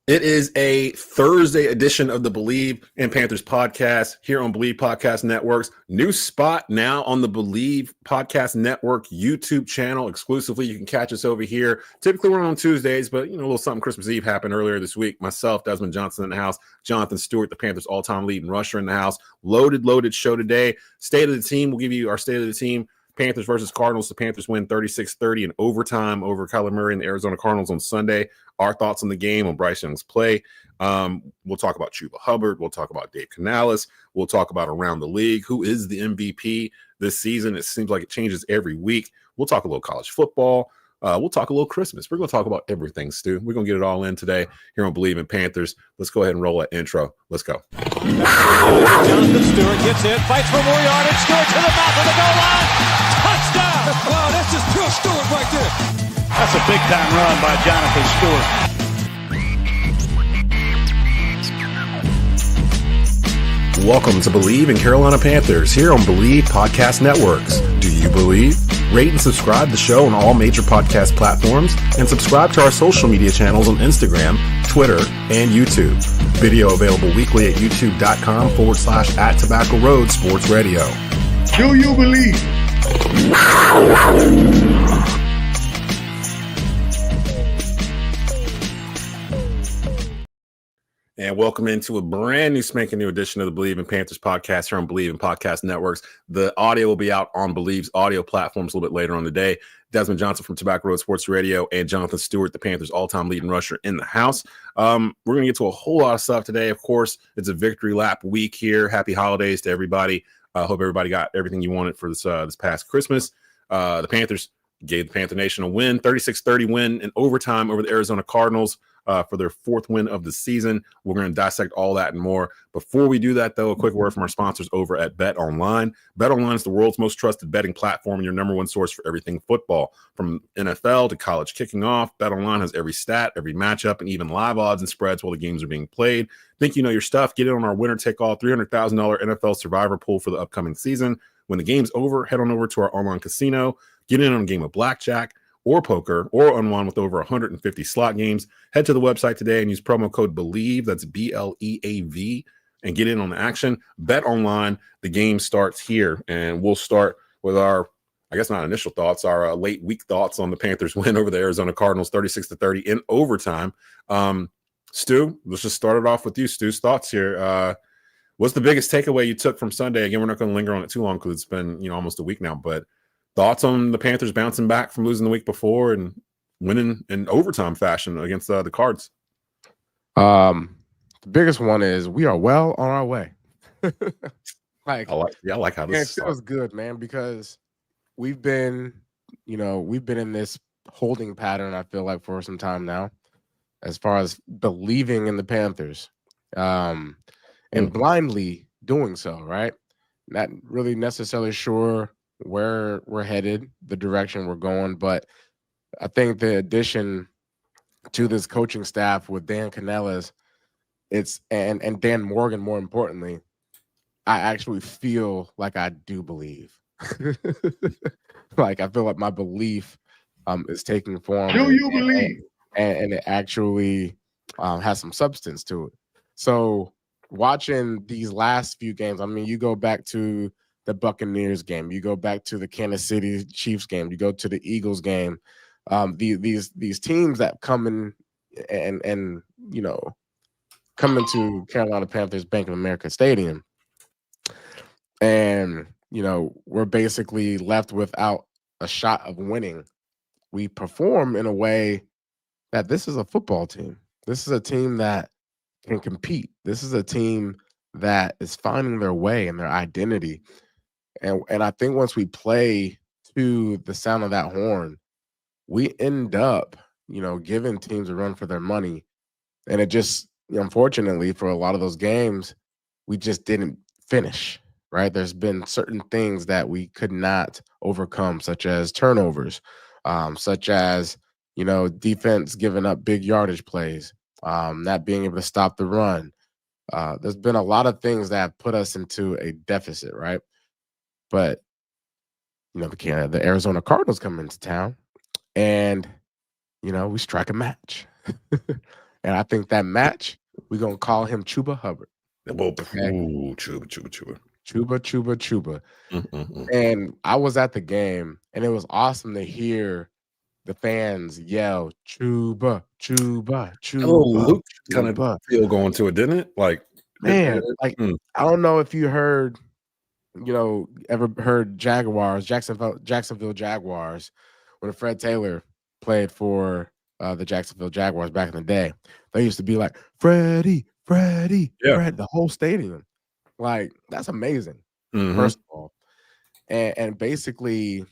It is a Thursday edition of the Bleav in Panthers podcast here on Bleav Podcast Network's new spot now on the Bleav Podcast Network YouTube channel exclusively. You can catch us over here. Typically we're on Tuesdays, but a little something Christmas Eve happened earlier this week. Myself, Desmond Johnson in the house, Jonathan Stewart, the Panthers all-time leading rusher in the house. Loaded show today. State of the team. We'll give you our state of the team. Panthers versus Cardinals. The Panthers win 36-30 in overtime over Kyler Murray and the Arizona Cardinals on Sunday. Our thoughts on the game, on Bryce Young's play. We'll talk about Chuba Hubbard. We'll talk about Dave Canales. We'll talk about around the league. Who is the MVP this season? It seems like it changes every week. We'll talk a little college football. We'll talk a little Christmas. We're going to talk about everything, Stu. We're going to get it all in today here on Bleav in Panthers. Let's go ahead and roll that intro. Let's go. Jonathan Stewart gets in, fights for more yardage. Stewart to the mouth of the goal line. Touchdown! Wow, that's just pure Stewart right there. That's a big-time run by Jonathan Stewart. Welcome to Bleav in Carolina Panthers here on Bleav Podcast Networks. Do you believe? Rate and subscribe the show on all major podcast platforms and subscribe to our social media channels on Instagram, Twitter, and YouTube. Video available weekly at youtube.com/@Tobacco Road Sports Radio. Do you believe? And welcome into a brand new spanking new edition of the Bleav in Panthers podcast here on Bleav in Podcast Networks. The audio will be out on Bleav's audio platforms a little bit later on today. Desmond Johnson from Tobacco Road Sports Radio and Jonathan Stewart, the Panthers all-time leading rusher in the house. We're going to get to a whole lot of stuff today. Of course, it's a victory lap week here. Happy holidays to everybody. Hope everybody got everything you wanted for this past Christmas. The Panthers gave the Panther Nation a win, 36-30 win in overtime over the Arizona Cardinals. For their fourth win of the season. We're going to dissect all that and more. Before we do that, though, a quick word from our sponsors over at Bet Online. Bet Online is the world's most trusted betting platform and your number one source for everything football. From NFL to college kicking off, Bet Online has every stat, every matchup, and even live odds and spreads while the games are being played. Think you know your stuff? Get in on our winner-take-all $300,000 NFL Survivor pool for the upcoming season. When the game's over, head on over to our online casino. Get in on a game of blackjack or poker, or unwind with over 150 slot games. Head to the website today and use promo code Bleav, that's BLEAV, and get in on the action. Bet Online, the game starts here, and we'll start with our, I guess not initial thoughts, our late week thoughts on the Panthers win over the Arizona Cardinals, 36-30 in overtime. Stu, let's just start it off with you. Stu's thoughts here. What's the biggest takeaway you took from Sunday? Again, we're not going to linger on it too long because it's been almost a week now, but thoughts on the Panthers bouncing back from losing the week before and winning in overtime fashion against the Cards? The biggest one is we are well on our way. I like how this feels good, man, because we've been in this holding pattern, I feel like, for some time now, as far as believing in the Panthers, and blindly doing so, right? Not really necessarily sure where we're headed, the direction we're going, but I think the addition to this coaching staff with Dan Canales, and Dan Morgan, more importantly, I actually feel like I do believe. Like I feel like my belief is taking form. Do you believe? And it actually has some substance to it. So watching these last few games, I mean, you go back to the Buccaneers game, you go back to the Kansas City Chiefs game, you go to the Eagles game. These teams that come in and come into Carolina Panthers Bank of America Stadium, and we're basically left without a shot of winning. We perform in a way that this is a football team. This is a team that can compete. This is a team that is finding their way and their identity. And I think once we play to the sound of that horn, we end up, giving teams a run for their money. And it just, unfortunately, for a lot of those games, we just didn't finish, right? There's been certain things that we could not overcome, such as turnovers, such as, defense giving up big yardage plays, not being able to stop the run. There's been a lot of things that have put us into a deficit, right? But, the Arizona Cardinals come into town and, we strike a match. And I think that match, we're going to call him Chuba Hubbard. Well, Okay? Chuba. Chuba. Mm-mm-mm. And I was at the game, and it was awesome to hear the fans yell, Chuba. Oh, Luke kind of Chuba. feel going to it, didn't it? Like, Man, like, mm. I don't know if you heard, ever heard Jacksonville Jaguars, when Fred Taylor played for the Jacksonville Jaguars back in the day. They used to be like, Freddie, Yeah. Fred, the whole stadium. Like, that's amazing, Mhm. first of all. And basically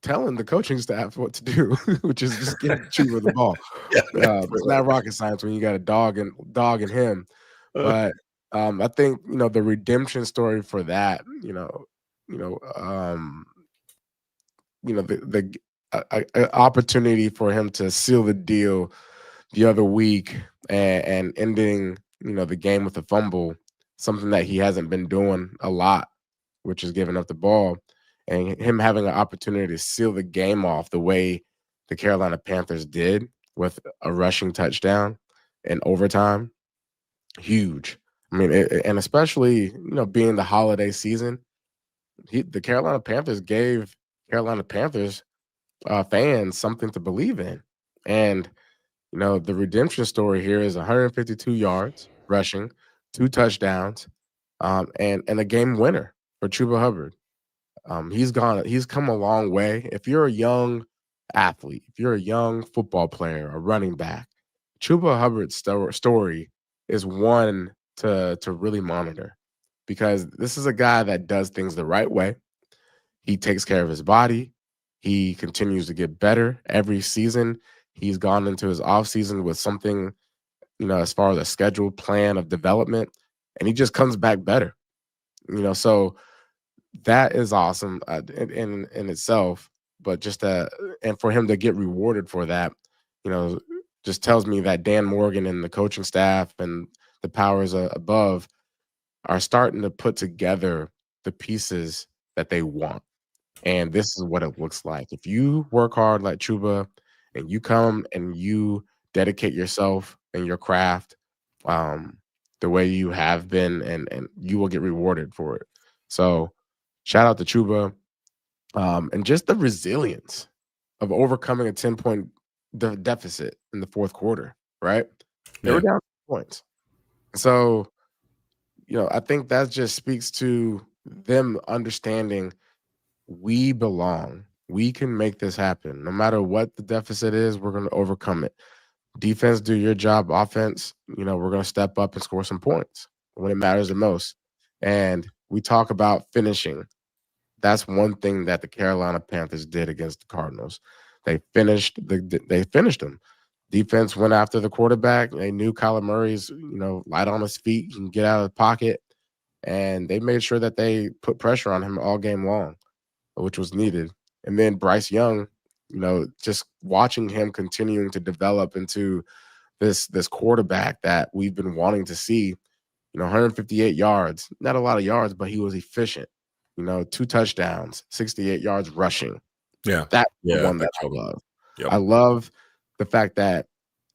telling the coaching staff what to do, which is just give Chuba the ball. It's not rocket science when you got a dog in him. But I think the redemption story for that, the opportunity for him to seal the deal the other week and ending the game with a fumble, something that he hasn't been doing a lot, which is giving up the ball, and him having an opportunity to seal the game off the way the Carolina Panthers did with a rushing touchdown in overtime. Huge. I mean, and especially being the holiday season, the Carolina Panthers gave Carolina Panthers fans something to believe in, and the redemption story here is 152 yards rushing, 2 touchdowns, and a game winner for Chuba Hubbard. He's come a long way. If you're a young athlete, if you're a young football player, a running back, Chuba Hubbard's story is one to really monitor, because this is a guy that does things the right way. He takes care of his body. He continues to get better every season. He's gone into his offseason with something, as far as a scheduled plan of development, and he just comes back better. So that is awesome in itself. But just and for him to get rewarded for that, just tells me that Dan Morgan and the coaching staff and the powers above are starting to put together the pieces that they want. And this is what it looks like. If you work hard like Chuba and you come and you dedicate yourself and your craft the way you have been, and you will get rewarded for it. So shout out to Chuba, and just the resilience of overcoming a 10-point deficit in the fourth quarter, right? They were down points. So, I think that just speaks to them understanding we belong. We can make this happen. No matter what the deficit is, we're going to overcome it. Defense, do your job. Offense, we're going to step up and score some points when it matters the most. And we talk about finishing. That's one thing that the Carolina Panthers did against the Cardinals. They finished them. Defense went after the quarterback. They knew Kyler Murray's, light on his feet, he can get out of the pocket. And they made sure that they put pressure on him all game long, which was needed. And then Bryce Young, just watching him continuing to develop into this quarterback that we've been wanting to see, 158 yards, not a lot of yards, but he was efficient. 2 touchdowns, 68 yards rushing. Yeah. That's the one that I love. Yep. I love the fact that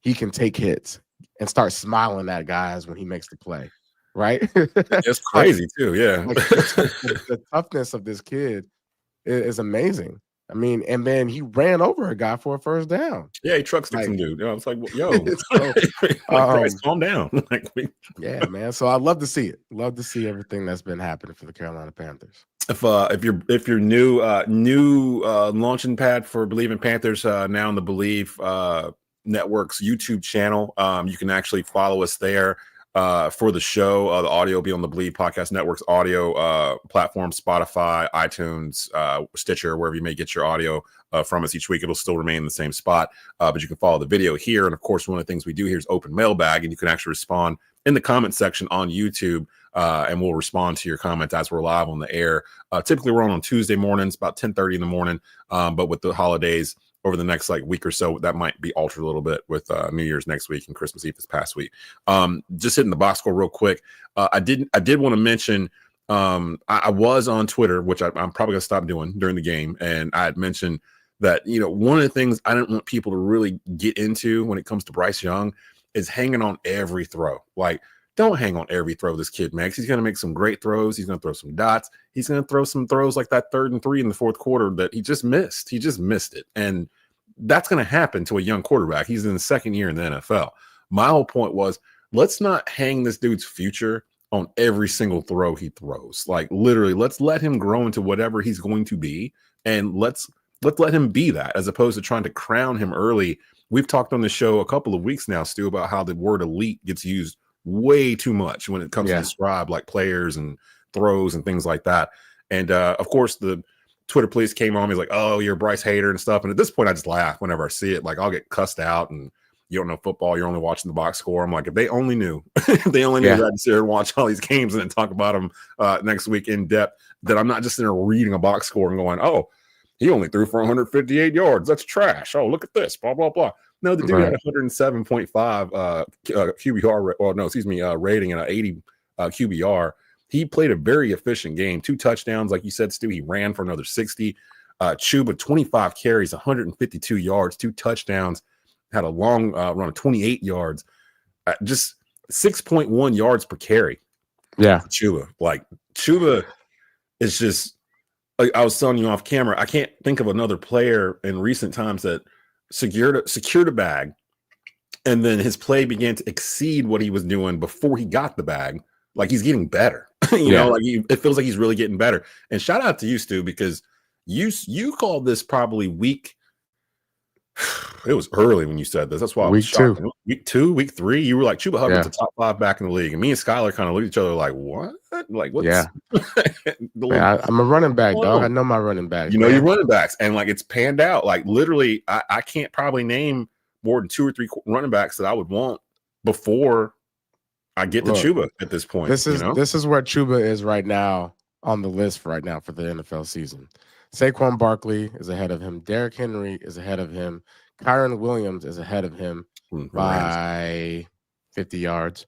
he can take hits and start smiling at guys when he makes the play, right? It's crazy too, yeah. The toughness of this kid is amazing. I mean, and then he ran over a guy for a first down. Yeah, he truck sticked some dude. I was like, yo, Bryce, calm down. Yeah, man. So I love to see it. Love to see everything that's been happening for the Carolina Panthers. If you're new launching pad for Bleav in Panthers now on the Bleav Network's YouTube channel, you can actually follow us there for the show. The audio will be on the Bleav Podcast Network's audio platform, Spotify, iTunes, Stitcher, wherever you may get your audio from us each week. It'll still remain in the same spot, but you can follow the video here. And of course, one of the things we do here is open mailbag, and you can actually respond in the comment section on YouTube. And we'll respond to your comments as we're live on the air. Typically, we're on Tuesday mornings, about 10:30 in the morning. But with the holidays over the next week or so, that might be altered a little bit with New Year's next week and Christmas Eve this past week. Just hitting the box score real quick. I did want to mention I was on Twitter, which I'm probably gonna stop doing during the game, and I had mentioned that one of the things I didn't want people to really get into when it comes to Bryce Young is hanging on every throw. Like, don't hang on every throw this kid makes. He's going to make some great throws. He's going to throw some dots. He's going to throw some throws like that 3rd and 3 in the 4th quarter that he just missed. He just missed it. And that's going to happen to a young quarterback. He's in the 2nd year in the NFL. My whole point was, let's not hang this dude's future on every single throw he throws. Like, literally, let's let him grow into whatever he's going to be. And let's let him be that, as opposed to trying to crown him early. We've talked on the show a couple of weeks now, Stu, about how the word elite gets used way too much when it comes to describe like players and throws and things like that. And of course, the Twitter police came on me like, "Oh, you're a Bryce hater" and stuff. And at this point, I just laugh whenever I see it. Like, I'll get cussed out, and you don't know football, you're only watching the box score. I'm like, if they only knew, if they only knew that I'd sit here and watch all these games and then talk about them next week in depth, that I'm not just in there reading a box score and going, "Oh, he only threw for 158 yards. That's trash. Oh, look at this, blah, blah, blah." No, the dude had 107.5 QBR, rating and an 80 QBR. He played a very efficient game. 2 touchdowns, like you said, Stu. He ran for another 60. Chuba, 25 carries, 152 yards, 2 touchdowns, had a long run of 28 yards, just 6.1 yards per carry. Yeah. Chuba. Like, Chuba is just, like I was telling you off camera, I can't think of another player in recent times that secured a bag, and then his play began to exceed what he was doing before he got the bag. Like, he's getting better. you know, like it feels like he's really getting better. And shout out to you, Stu, because you called this probably week. It was early when you said this. That's why I was shocked. Week 2, week 3, you were like, Chuba Hubbard's a top 5 back in the league. And me and Skylar kind of looked at each other like, what? Like, what's I'm a running back, dog. I know my running back. You know your running backs. And like, it's panned out. Like, literally, I can't probably name more than 2 or 3 running backs that I would want before I get to Chuba at this point. This is where Chuba is right now on the list right now for the NFL season. Saquon Barkley is ahead of him. Derrick Henry is ahead of him. Kyron Williams is ahead of him by 50 yards.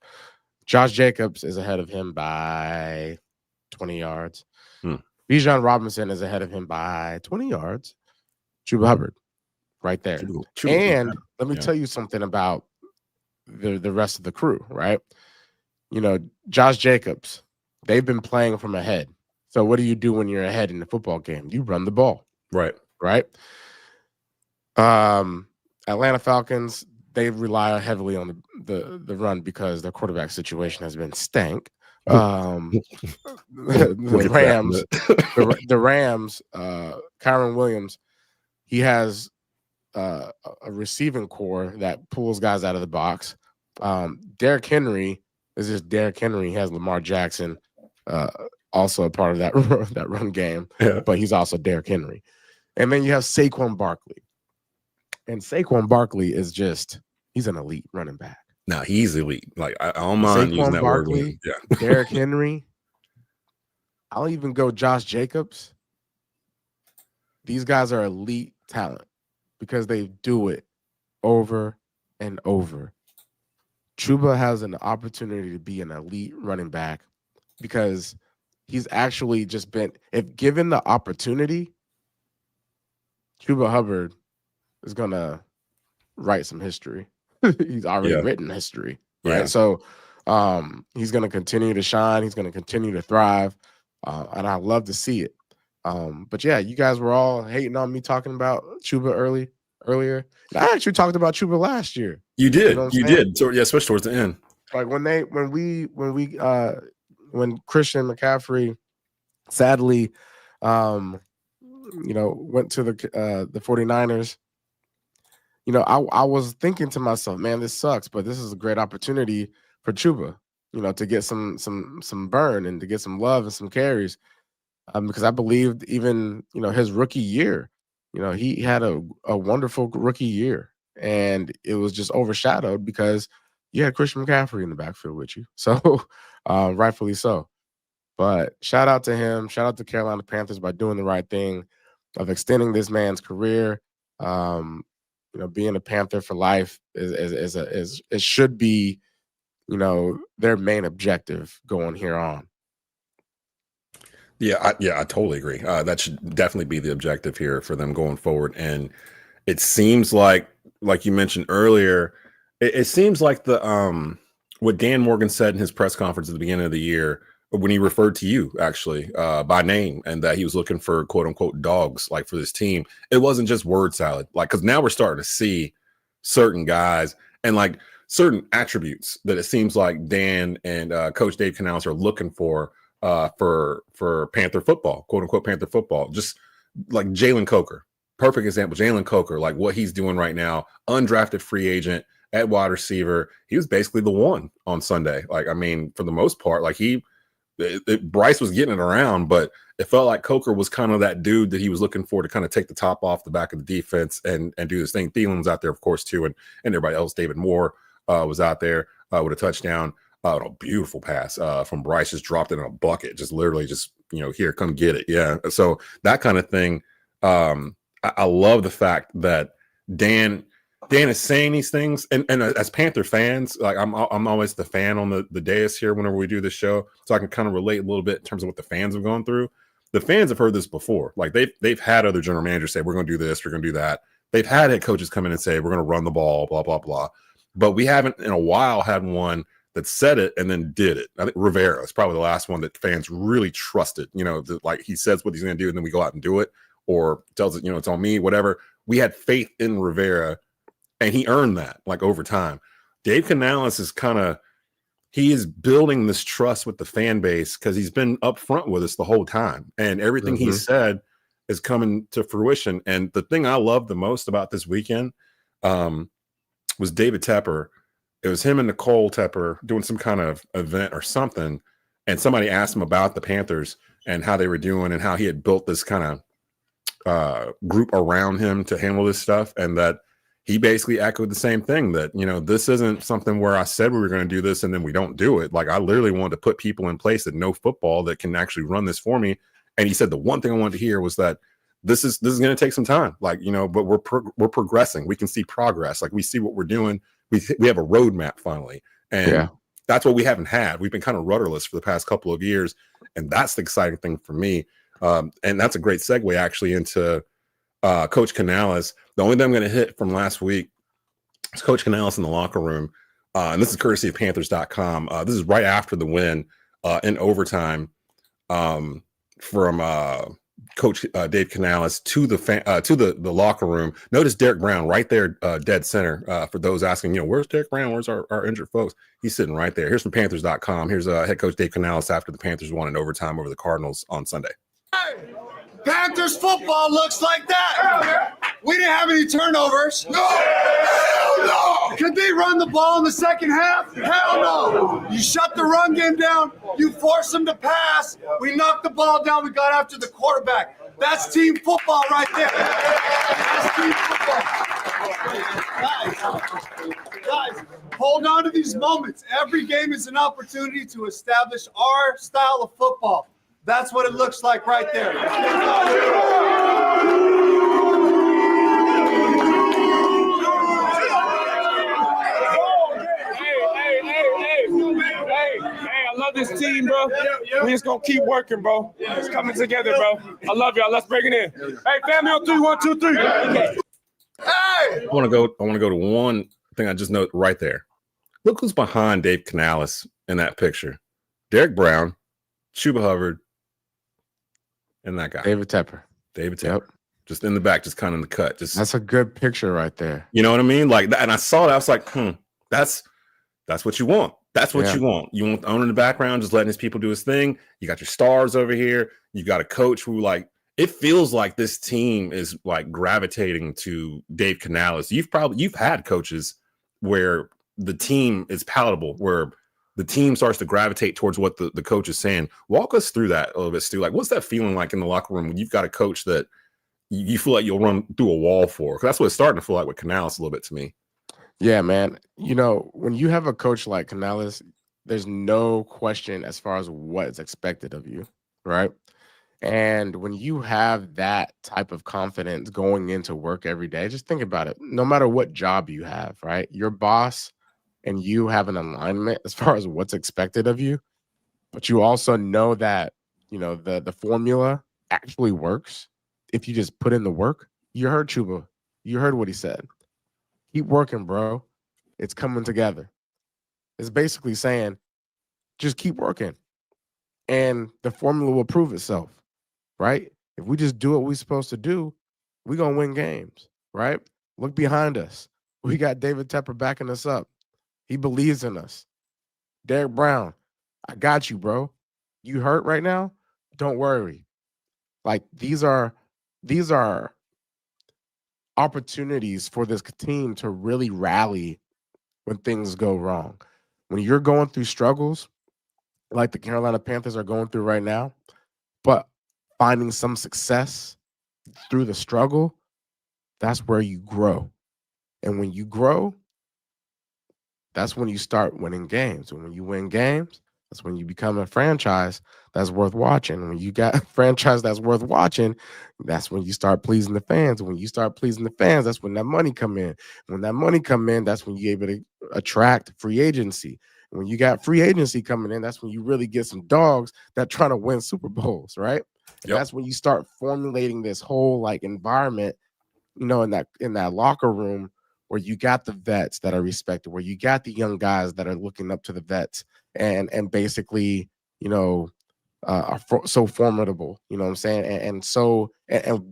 Josh Jacobs is ahead of him by 20 yards. Bijan Robinson is ahead of him by 20 yards. Chuba Hubbard right there. And let me tell you something about the rest of the crew, right? You know, Josh Jacobs, they've been playing from ahead. So what do you do when you're ahead in the football game? You run the ball. Right. Atlanta Falcons, they rely heavily on the run because their quarterback situation has been stank. The Rams, Kyron Williams, he has a receiving core that pulls guys out of the box. Derrick Henry is just Derrick Henry. He has Lamar Jackson, also a part of that run game, but he's also Derrick Henry. And then you have Saquon Barkley. And Saquon Barkley is he's an elite running back. No, he's elite. Like, I don't mind using that Barkley, word. Derrick Henry. I'll even go Josh Jacobs. These guys are elite talent because they do it over and over. Chuba has an opportunity to be an elite running back because he's actually just been, if given the opportunity, Chuba Hubbard is going to write some history. He's already written history. Right. So he's going to continue to shine. He's going to continue to thrive. And I love to see it. But yeah, you guys were all hating on me talking about Chuba earlier. I actually talked about Chuba last year. You did. You did. So especially towards the end. Like when Christian McCaffrey sadly went to the 49ers, I was thinking to myself, man, this sucks, but this is a great opportunity for Chuba, to get some burn and to get some love and some carries. Because I believed even, his rookie year, he had a wonderful rookie year, and it was just overshadowed because you had Christian McCaffrey in the backfield with you. So rightfully so. But shout out to him. Shout out to Carolina Panthers by doing the right thing of extending this man's career. Being a Panther for life is it should be, their main objective going here on. Yeah, I totally agree. That should definitely be the objective here for them going forward. And it seems like you mentioned earlier, it seems like the what Dan Morgan said in his press conference at the beginning of the year when he referred to you actually by name and that he was looking for quote unquote dogs like for this team. It wasn't just word salad, like because now we're starting to see certain guys and like certain attributes that it seems like Dan and Coach Dave Canales are looking for Panther football, quote unquote Panther football. Just like Jalen Coker, perfect example. Jalen Coker, like what he's doing right now, undrafted free agent at wide receiver. He was basically the one on Sunday. Like, I mean, for the most part, like Bryce was getting it around, but it felt like Coker was kind of that dude that he was looking for to kind of take the top off the back of the defense and do this thing. Thielen's out there, of course, too, and everybody else. David Moore was out there with a touchdown. A beautiful pass from Bryce, just dropped it in a bucket, just literally just, here, come get it. Yeah. So that kind of thing. I love the fact that Dan is saying these things, and as Panther fans, like I'm always the fan on the dais here whenever we do this show, so I can kind of relate a little bit in terms of what the fans have gone through. The fans have heard this before. Like they've had other general managers say, we're going to do this, we're going to do that. They've had head coaches come in and say, we're going to run the ball, blah, blah, blah. But we haven't in a while had one that said it and then did it. I think Rivera is probably the last one that fans really trusted, like he says what he's going to do and then we go out and do it, or tells it, it's on me, whatever. We had faith in Rivera and he earned that like over time. Dave Canales is he is building this trust with the fan base because he's been upfront with us the whole time. And everything he said is coming to fruition. And the thing I love the most about this weekend was David Tepper. It was him and Nicole Tepper doing some kind of event or something. And somebody asked him about the Panthers and how they were doing and how he had built this kind of group around him to handle this stuff. And that he basically echoed the same thing that, this isn't something where I said we were going to do this and then we don't do it. Like I literally wanted to put people in place that know football that can actually run this for me. And he said the one thing I wanted to hear was that this is going to take some time, like, but we're progressing. We can see progress. Like we see what we're doing. We have a roadmap finally. And that's what we haven't had. We've been kind of rudderless for the past couple of years. And that's the exciting thing for me. And that's a great segue actually into Coach Canales. The only thing I'm going to hit from last week is Coach Canales in the locker room. And this is courtesy of Panthers.com. This is right after the win in overtime from Coach Dave Canales to the locker room. Notice Derek Brown right there, dead center. For those asking, where's Derek Brown? Where's our injured folks? He's sitting right there. Here's from Panthers.com. Here's head coach Dave Canales after the Panthers won in overtime over the Cardinals on Sunday. Hey, Panthers football looks like that. We didn't have any turnovers. No. Hell no. Could they run the ball in the second half? Hell no. You shut the run game down. You force them to pass. We knocked the ball down. We got after the quarterback. That's team football right there. That's team football. Guys, hold on to these moments. Every game is an opportunity to establish our style of football. That's what it looks like right there. I love this team, bro. We just gonna keep working, bro. It's coming together, bro. I love y'all. Let's bring it in. Hey, family on 3, 1, 2, 3. Hey! I want to go to one thing I just note right there. Look who's behind Dave Canales in that picture. Derek Brown, Chuba Hubbard, and that guy. David Tepper. Yep. Just in the back, just kind of in the cut. That's a good picture right there. You know what I mean? Like that, and I saw that. I was like, that's what you want. That's what you want. You want the owner in the background, just letting his people do his thing. You got your stars over here. You got a coach who, like, it feels like this team is like gravitating to Dave Canales. You've had coaches where the team is palatable, where the team starts to gravitate towards what the coach is saying. Walk us through that a little bit, Stu. Like, what's that feeling like in the locker room when you've got a coach that you feel like you'll run through a wall for? Because that's what it's starting to feel like with Canales a little bit to me. Yeah, man. When you have a coach like Canales, there's no question as far as what is expected of you, right? And when you have that type of confidence going into work every day, just think about it. No matter what job you have, right? Your boss and you have an alignment as far as what's expected of you, but you also know that, the formula actually works if you just put in the work. You heard Chuba. You heard what he said. Keep working, bro. It's coming together. It's basically saying, just keep working, and the formula will prove itself, right? If we just do what we're supposed to do, we're going to win games, right? Look behind us. We got David Tepper backing us up. He believes in us. Derek Brown, I got you, bro. You hurt right now? Don't worry. Like, these are opportunities for this team to really rally when things go wrong. When you're going through struggles like the Carolina Panthers are going through right now, but finding some success through the struggle, that's where you grow. And when you grow, that's when you start winning games. And when you win games, that's when you become a franchise that's worth watching. When you got a franchise that's worth watching, that's when you start pleasing the fans. When you start pleasing the fans, that's when that money come in. When that money come in, that's when you're able to attract free agency. When you got free agency coming in, that's when you really get some dogs that trying to win Super Bowls, right? And that's when you start formulating this whole like environment, in that locker room where you got the vets that are respected, where you got the young guys that are looking up to the vets and basically, are so formidable, you know what I'm saying? And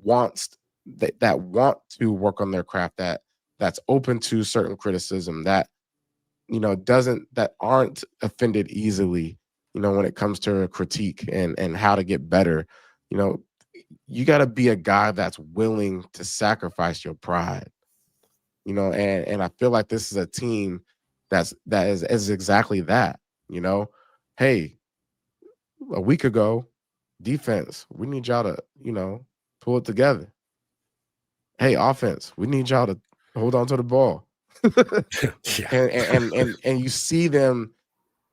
wants that want to work on their craft, that's open to certain criticism, that aren't offended easily, when it comes to a critique and how to get better. You got to be a guy that's willing to sacrifice your pride, and I feel like this is a team that is exactly that. Hey, a week ago, defense, we need y'all to, pull it together. Hey, offense, we need y'all to hold on to the ball. and you see them,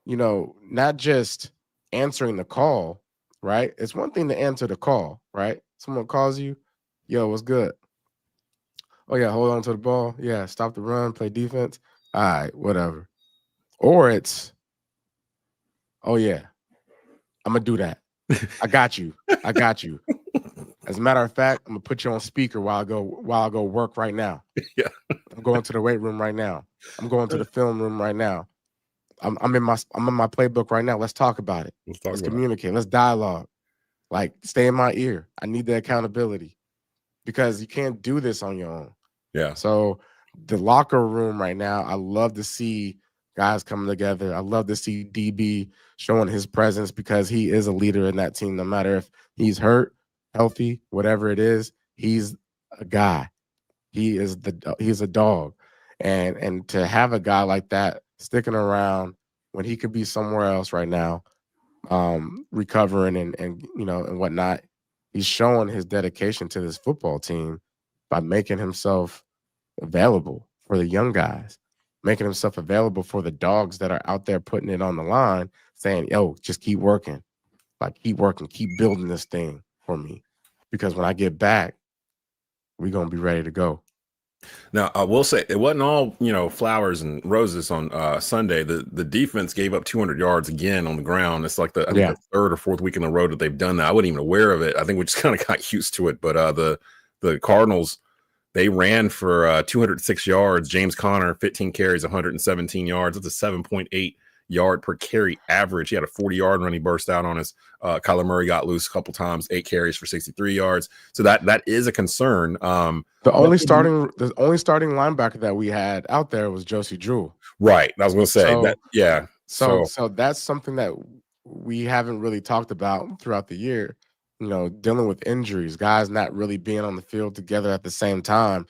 not just answering the call, right? It's one thing to answer the call, right? Someone calls you, yo, what's good? Oh yeah, hold on to the ball. Yeah, stop the run, play defense. All right, whatever. Or it's, oh yeah, I'm gonna do that. I got you. As a matter of fact, I'm gonna put you on speaker while I go work right now. Yeah. I'm going to the weight room right now. I'm going to the film room right now. I'm in my playbook right now. Let's talk about it. Let's communicate. Let's dialogue. Like, stay in my ear. I need the accountability, because you can't do this on your own. Yeah. So the locker room right now, I love to see guys coming together. I love to see DB showing his presence, because he is a leader in that team. No matter if he's hurt, healthy, whatever it is, he's a guy. He's a dog. And to have a guy like that sticking around when he could be somewhere else right now, recovering and whatnot, he's showing his dedication to this football team by making himself available for the young guys, making himself available for the dogs that are out there putting it on the line, saying, yo, just keep working. Like, keep working, keep building this thing for me, because when I get back, we're going to be ready to go. Now, I will say it wasn't all, flowers and roses on Sunday. The defense gave up 200 yards again on the ground. It's like the third or fourth week in a row that they've done that. I wasn't even aware of it. I think we just kind of got used to it. But the Cardinals, they ran for 206 yards. James Conner, 15 carries, 117 yards. That's a 7.8 yard per carry average. He had a 40-yard run. He burst out on his. Kyler Murray got loose a couple times, 8 carries for 63 yards. So that is a concern. The only starting linebacker that we had out there was Josie Jewell. Right. I was going to say that. Yeah. So that's something that we haven't really talked about throughout the year. Dealing with injuries, guys not really being on the field together at the same time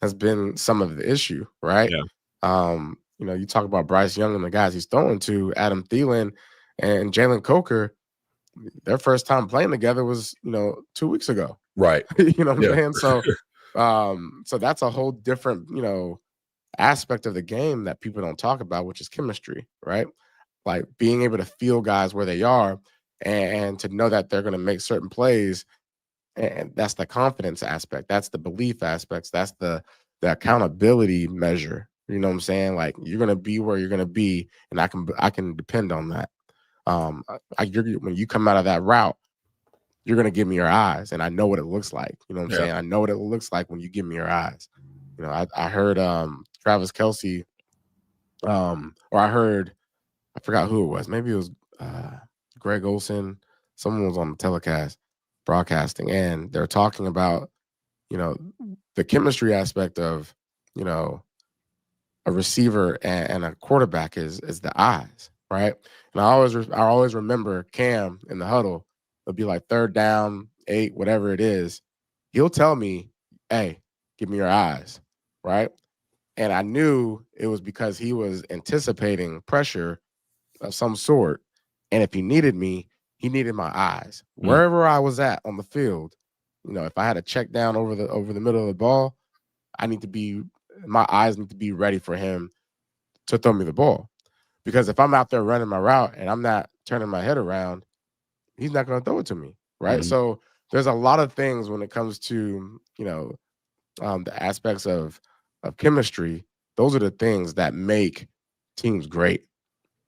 has been some of the issue, right? Yeah. You talk about Bryce Young and the guys he's throwing to, Adam Thielen and Jalen Coker. Their first time playing together was, 2 weeks ago. Right. You know what I'm saying? So that's a whole different, aspect of the game that people don't talk about, which is chemistry, right? Like, being able to feel guys where they are and to know that they're going to make certain plays. And that's the confidence aspect. That's the belief aspects. That's the accountability measure. You know what I'm saying? Like, you're going to be where you're going to be, and I can depend on that. When you come out of that route, you're going to give me your eyes, and I know what it looks like. You know what I'm saying? I know what it looks like when you give me your eyes. I heard Travis Kelce Or I heard, I forgot who it was. Maybe it was Greg Olson. Someone was on the telecast broadcasting, and they're talking about, the chemistry aspect of, a receiver and a quarterback is the eyes, right? And I always remember Cam in the huddle. It'll be like 3rd down, 8, whatever it is. He'll tell me, "Hey, give me your eyes," right? And I knew it was because he was anticipating pressure of some sort. And if he needed me, he needed my eyes. Wherever I was at on the field, if I had a check down over the middle of the ball, my eyes need to be ready for him to throw me the ball. Because if I'm out there running my route and I'm not turning my head around, he's not going to throw it to me, right? So there's a lot of things when it comes to, the aspects of chemistry. Those are the things that make teams great.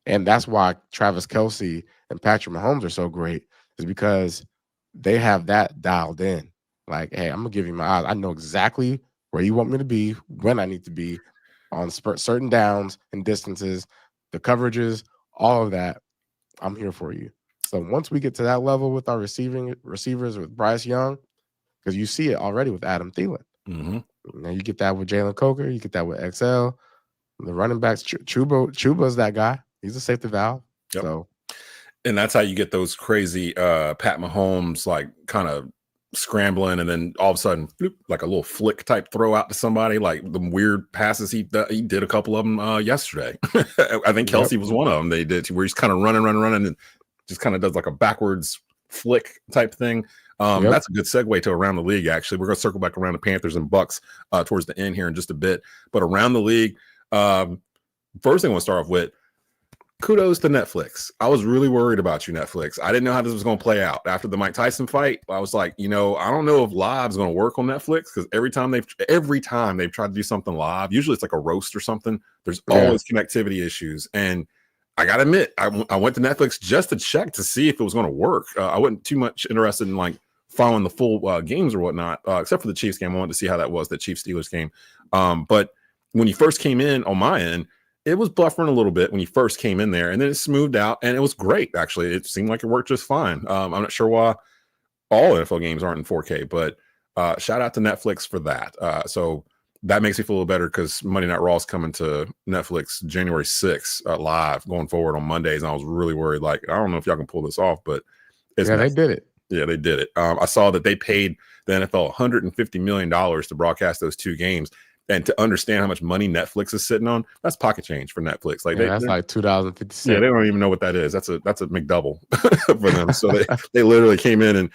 And that's why Travis Kelce and Patrick Mahomes are so great, is because they have that dialed in. Like, hey, I'm going to give you my eyes. I know exactly where you want me to be, when I need to be, on certain downs and distances, the coverages, all of that. I'm here for you. So once we get to that level with our receivers with Bryce Young, because you see it already with Adam Thielen. Now you get that with Jalen Coker, you get that with XL, the running backs. Chuba's that guy. He's a safety valve. Yep. So, and that's how you get those crazy Pat Mahomes like kind of scrambling, and then all of a sudden, bloop, like a little flick type throw out to somebody, like the weird passes he did a couple of them yesterday. I think Kelce was one of them. They did where he's kind of running, and just kind of does like a backwards flick type thing. That's a good segue to around the league. Actually, we're going to circle back around the Panthers and Bucs towards the end here in just a bit. But around the league, first thing I want to start off with, kudos to Netflix. I was really worried about you, Netflix. I didn't know how this was going to play out after the Mike Tyson fight. I was like, I don't know if live is going to work on Netflix, because every time they've tried to do something live, usually it's like a roast or something, there's always connectivity issues. And I gotta admit, I went to Netflix just to check to see if it was going to work. I wasn't too much interested in like following the full games or whatnot, except for the Chiefs game. I wanted to see how that was, the Chiefs-Steelers game. But when you first came in on my end, it was buffering a little bit when you first came in there, and then it smoothed out, and it was great. Actually, it seemed like it worked just fine. I'm not sure why all NFL games aren't in 4K, but shout out to Netflix for that. So that makes me feel a little better, because Monday Night Raw is coming to Netflix January 6th live going forward on Mondays. And I was really worried, like, I don't know if y'all can pull this off, but it's they did it. Yeah, they did it. I saw that they paid the NFL $150 million to broadcast those 2 games. And to understand how much money Netflix is sitting on, that's pocket change for Netflix. Like that's like $2.50. Yeah, they don't even know what that is. That's a McDouble for them. So they literally came in and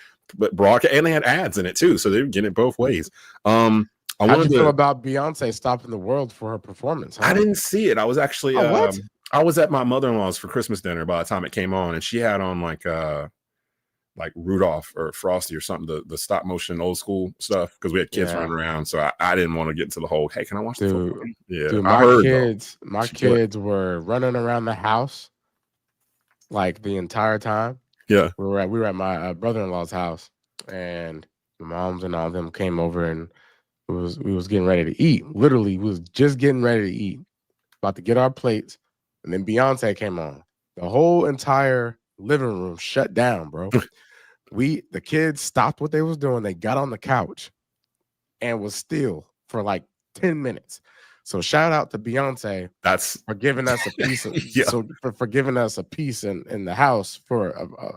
broadcast, and they had ads in it too. So they were getting it both ways. How did you feel about Beyonce stopping the world for her performance? I didn't see it. I was actually I was at my mother-in-law's for Christmas dinner by the time it came on, and she had on like Rudolph or Frosty or something, the stop motion old school stuff, because we had kids running around. So I didn't want to get into the whole, hey, can I watch the football? Yeah, dude, my kids were running around the house like the entire time. Yeah, we were at my brother-in-law's house, and my moms and all of them came over, and we was getting ready to eat. Literally, we was just getting ready to eat, about to get our plates, and then Beyonce came on. The whole entire living room shut down, bro. The kids stopped what they was doing. They got on the couch and was still for like 10 minutes. So shout out to Beyonce for giving us a piece of for giving us a piece in the house for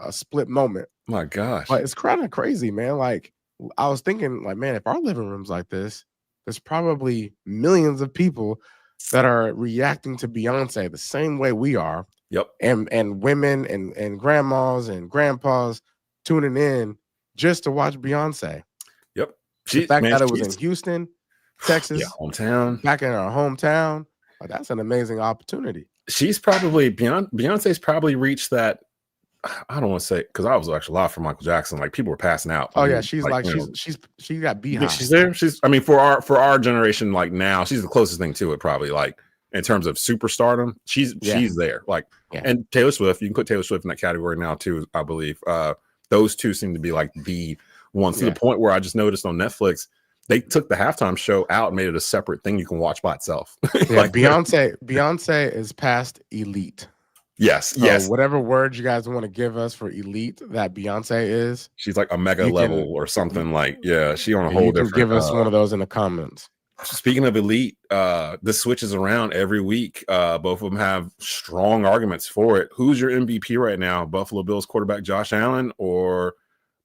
a split moment. My gosh. But it's kind of crazy, man. Like, I was thinking, like, man, if our living room's like this, there's probably millions of people that are reacting to Beyonce the same way we are. Yep. And women and grandmas and grandpas tuning in just to watch Beyonce. Yep. The fact that it was in Houston, Texas, hometown, back in our hometown, that's an amazing opportunity. She's probably Beyonce's probably reached that. I don't want to say, because I was actually live from Michael Jackson. Like, people were passing out. Oh yeah, she's she got behind. She's there. I mean, for our generation, like now, she's the closest thing to it, probably. Like, in terms of superstardom, she's there. Like, and Taylor Swift, you can put Taylor Swift in that category now too, I believe. Those two seem to be like the ones, to the point where I just noticed on Netflix, They took the halftime show out and made it a separate thing you can watch by itself. Yeah, like, Beyonce is past elite. Yes, so yes. Whatever word you guys want to give us for elite that Beyonce is, she's like a mega level or something. Like, yeah, she on a whole different. Give us one of those in the comments. Speaking of elite, this switches around every week. Both of them have strong arguments for it. Who's your MVP right now? Buffalo Bills quarterback Josh Allen or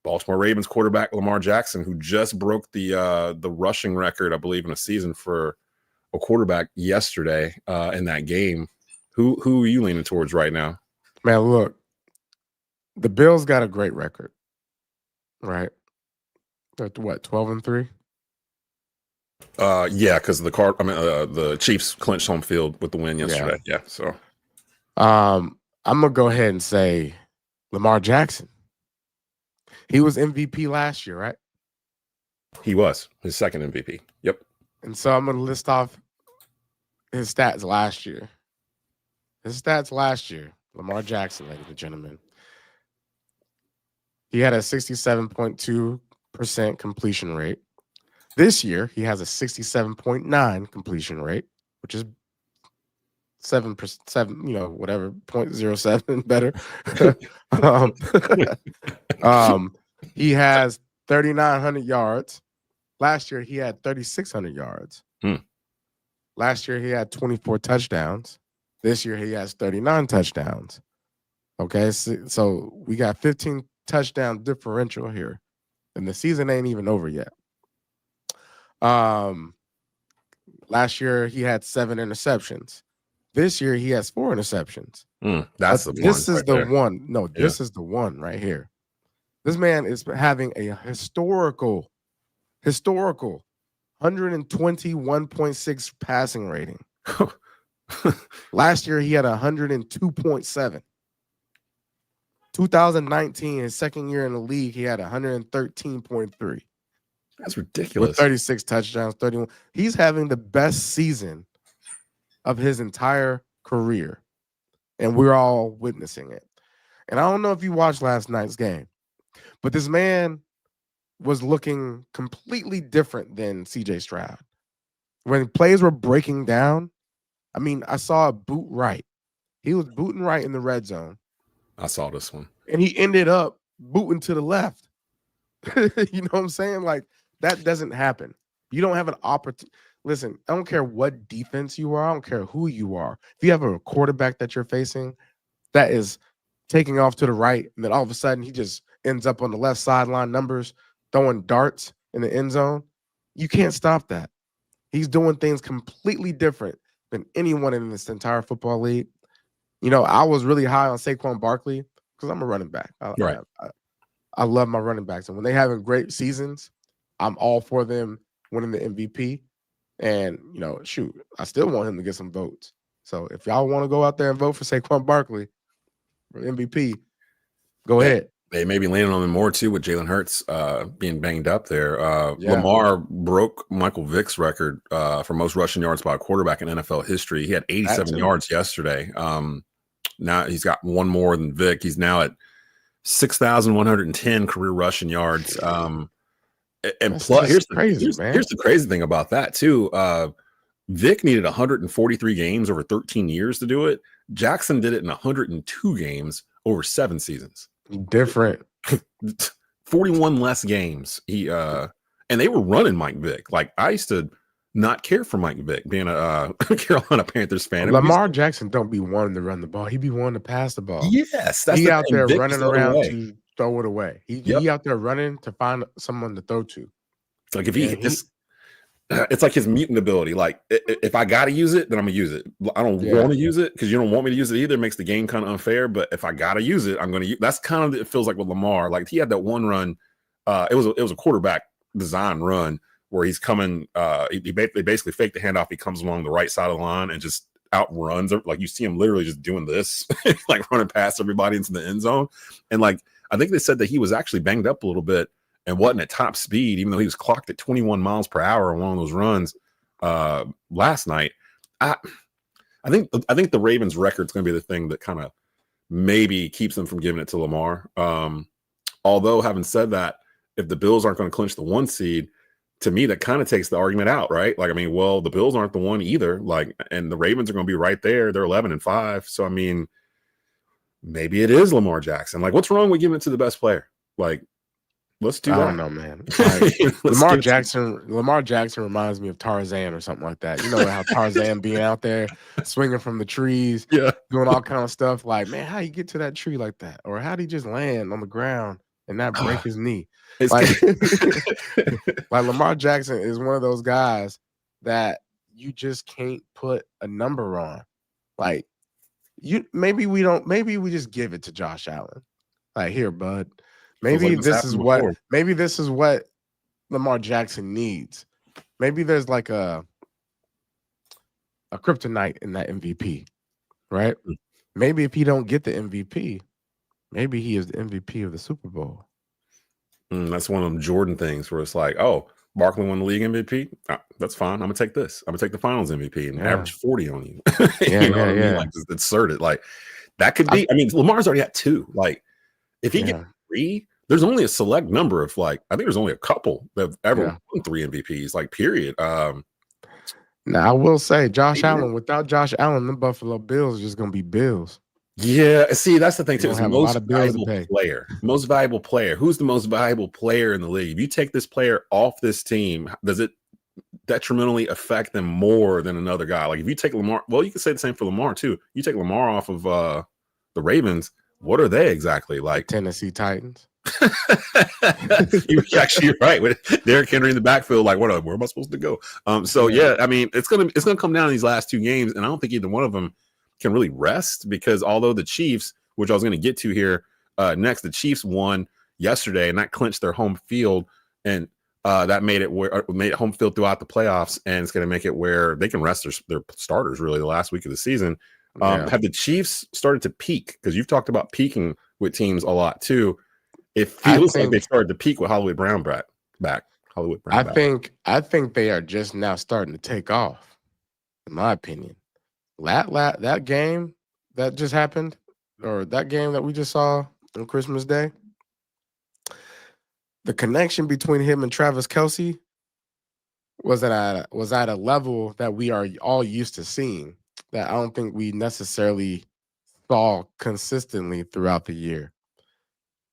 Baltimore Ravens quarterback Lamar Jackson, who just broke the rushing record, I believe, in a season for a quarterback yesterday in that game. Who are you leaning towards right now? Man, look, the Bills got a great record, right? They're what, 12-3? Yeah, because the Chiefs clinched home field with the win yesterday. Yeah. So I'm gonna go ahead and say Lamar Jackson. He was MVP last year, right? He was his second MVP. Yep. And so I'm gonna list off his stats last year. Lamar Jackson, ladies and gentlemen. He had a 67.2% completion rate. This year, he has a 67.9 completion rate, which is 7%, whatever, 0.07 better. He has 3,900 yards. Last year, he had 3,600 yards. Last year, he had 24 touchdowns. This year, he has 39 touchdowns. Okay, so we got 15 touchdown differential here, and the season ain't even over yet. Last year, he had 7 interceptions. This year, he has 4 interceptions. That's the one. This is the one. No, this is the one right here. This man is having a historical 121.6 passing rating. Last year, he had 102.7. 2019, his second year in the league, he had 113.3. That's ridiculous. With 36 touchdowns, 31. He's having the best season of his entire career, and we're all witnessing it. And I don't know if you watched last night's game, but this man was looking completely different than CJ Stroud. When plays were breaking down, I mean, I saw a boot right. He was booting right in the red zone. I saw this one. And he ended up booting to the left. You know what I'm saying? Like, that doesn't happen. You don't have an opportunity. Listen, I don't care what defense you are. I don't care who you are. If you have a quarterback that you're facing that is taking off to the right, and then all of a sudden he just ends up on the left sideline numbers, throwing darts in the end zone, you can't stop that. He's doing things completely different than anyone in this entire football league. I was really high on Saquon Barkley because I'm a running back. I love my running backs. And when they having great seasons, I'm all for them winning the MVP. And, shoot, I still want him to get some votes. So if y'all want to go out there and vote for Saquon Barkley for MVP, go ahead. They may be leaning on him more, too, with Jalen Hurts being banged up there. Lamar broke Michael Vick's record for most rushing yards by a quarterback in NFL history. He had 87 yards yesterday. Now he's got one more than Vick. He's now at 6,110 career rushing yards. And plus, here's the crazy thing about that, too. Vick needed 143 games over 13 years to do it. Jackson did it in 102 games over 7 seasons. Different. 41 less games. And they were running Mike Vick. Like, I used to not care for Mike Vick being a Carolina Panthers fan. Lamar Jackson don't be wanting to run the ball. He be wanting to pass the ball. Yes. That's he out there running around to throw it away. He out there running to find someone to throw to. It's like it's like his mutant ability. Like, if I got to use it, then I'm going to use it. I don't want to use it because you don't want me to use it either. It makes the game kind of unfair. But if I got to use it, I'm going to use it. That's kind of, it feels like with Lamar. Like, he had that one run. It was a quarterback design run where he's coming. They basically fake the handoff. He comes along the right side of the line and just outruns. Like, you see him literally just doing this, like running past everybody into the end zone. And like, I think they said that he was actually banged up a little bit and wasn't at top speed, even though he was clocked at 21 miles per hour on one of those runs last night. I think the Ravens record is going to be the thing that kind of maybe keeps them from giving it to Lamar. Although, having said that, if the Bills aren't going to clinch the 1 seed, to me, that kind of takes the argument out, right? Like, I mean, well, the Bills aren't the one either. Like, and the Ravens are going to be right there. They're 11-5. So, I mean, maybe it is Lamar Jackson. Like, what's wrong with giving it to the best player? Like, let's do that. I don't know, man. Like, Lamar Jackson reminds me of Tarzan or something like that. You know how Tarzan being out there swinging from the trees, doing all kind of stuff. Like, man, how you get to that tree like that? Or how do you just land on the ground and not break his knee? Like, like Lamar Jackson is one of those guys that you just can't put a number on. Like, maybe we just give it to Josh Allen. Like, here, bud. Maybe this is what Lamar Jackson needs. Maybe there's like a kryptonite in that MVP, right? Maybe if he don't get the MVP, maybe he is the MVP of the Super Bowl. That's one of them Jordan things where it's like, oh, Barkley won the league MVP. That's fine. I'm gonna take this. I'm gonna take the Finals MVP and average 40 on you. You know what I mean? Like, just insert it. Like, that could be. I mean, Lamar's already at 2. Like, if he gets 3, there's only a select number of, like, I think there's only a couple that have ever won 3 MVPs. Like, period. Now I will say, Josh Allen. Without Josh Allen, the Buffalo Bills are just gonna be Bills. Yeah, see, that's the thing too. It's the most valuable player. Most valuable player. Who's the most valuable player in the league? If you take this player off this team, does it detrimentally affect them more than another guy? Like, if you take Lamar, well, you can say the same for Lamar too. You take Lamar off of the Ravens, what are they exactly? Like Tennessee Titans. You're actually right. With Derrick Henry in the backfield, like, where am I supposed to go? So yeah, I mean, it's gonna come down to these last 2 games, and I don't think either one of them can really rest, because although the Chiefs, which I was going to get to here next, the Chiefs won yesterday and that clinched their home field, and that made it home field throughout the playoffs, and it's going to make it where they can rest their starters really the last week of the season. Have the Chiefs started to peak? Because you've talked about peaking with teams a lot too. It feels like they started to peak with Hollywood Brown back. I think they are just now starting to take off, in my opinion. That game that just happened, or that game that we just saw on Christmas Day, the connection between him and Travis Kelce was at a level that we are all used to seeing, that I don't think we necessarily saw consistently throughout the year.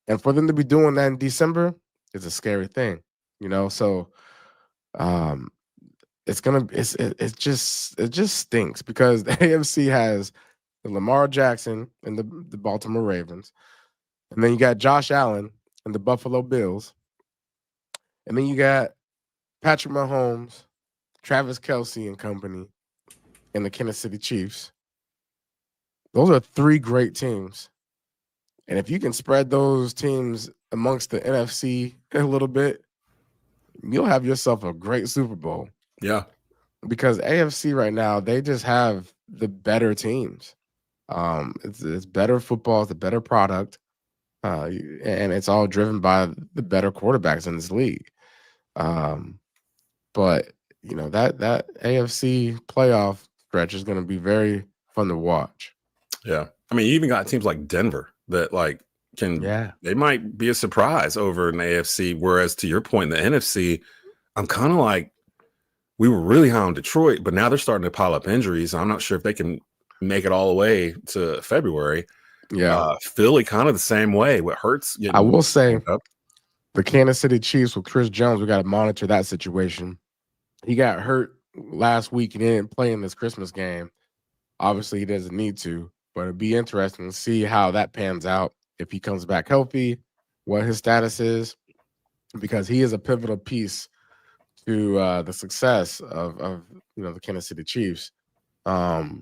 And for them to be doing that in December is a scary thing, you know. So it just stinks, because the AFC has the Lamar Jackson and the Baltimore Ravens, and then you got Josh Allen and the Buffalo Bills, and then you got Patrick Mahomes, Travis Kelce and company, and the Kansas City Chiefs. Those are 3 great teams. And if you can spread those teams amongst the NFC a little bit, you'll have yourself a great Super Bowl. Yeah. Because AFC right now, they just have the better teams. It's better football, it's a better product, and it's all driven by the better quarterbacks in this league. But you know, that AFC playoff stretch is going to be very fun to watch. Yeah, I mean, you even got teams like Denver that they might be a surprise over in the AFC. Whereas to your point, in the NFC, I'm kind of like, we were really high on Detroit, but now they're starting to pile up injuries. I'm not sure if they can make it all the way to February. Yeah, Philly kind of the same way. What hurts? I will say, the Kansas City Chiefs with Chris Jones, we got to monitor that situation. He got hurt last week and didn't play in this Christmas game. Obviously, he doesn't need to, but it'd be interesting to see how that pans out. If he comes back healthy, what his status is, because he is a pivotal piece to the success of the Kansas City Chiefs. Because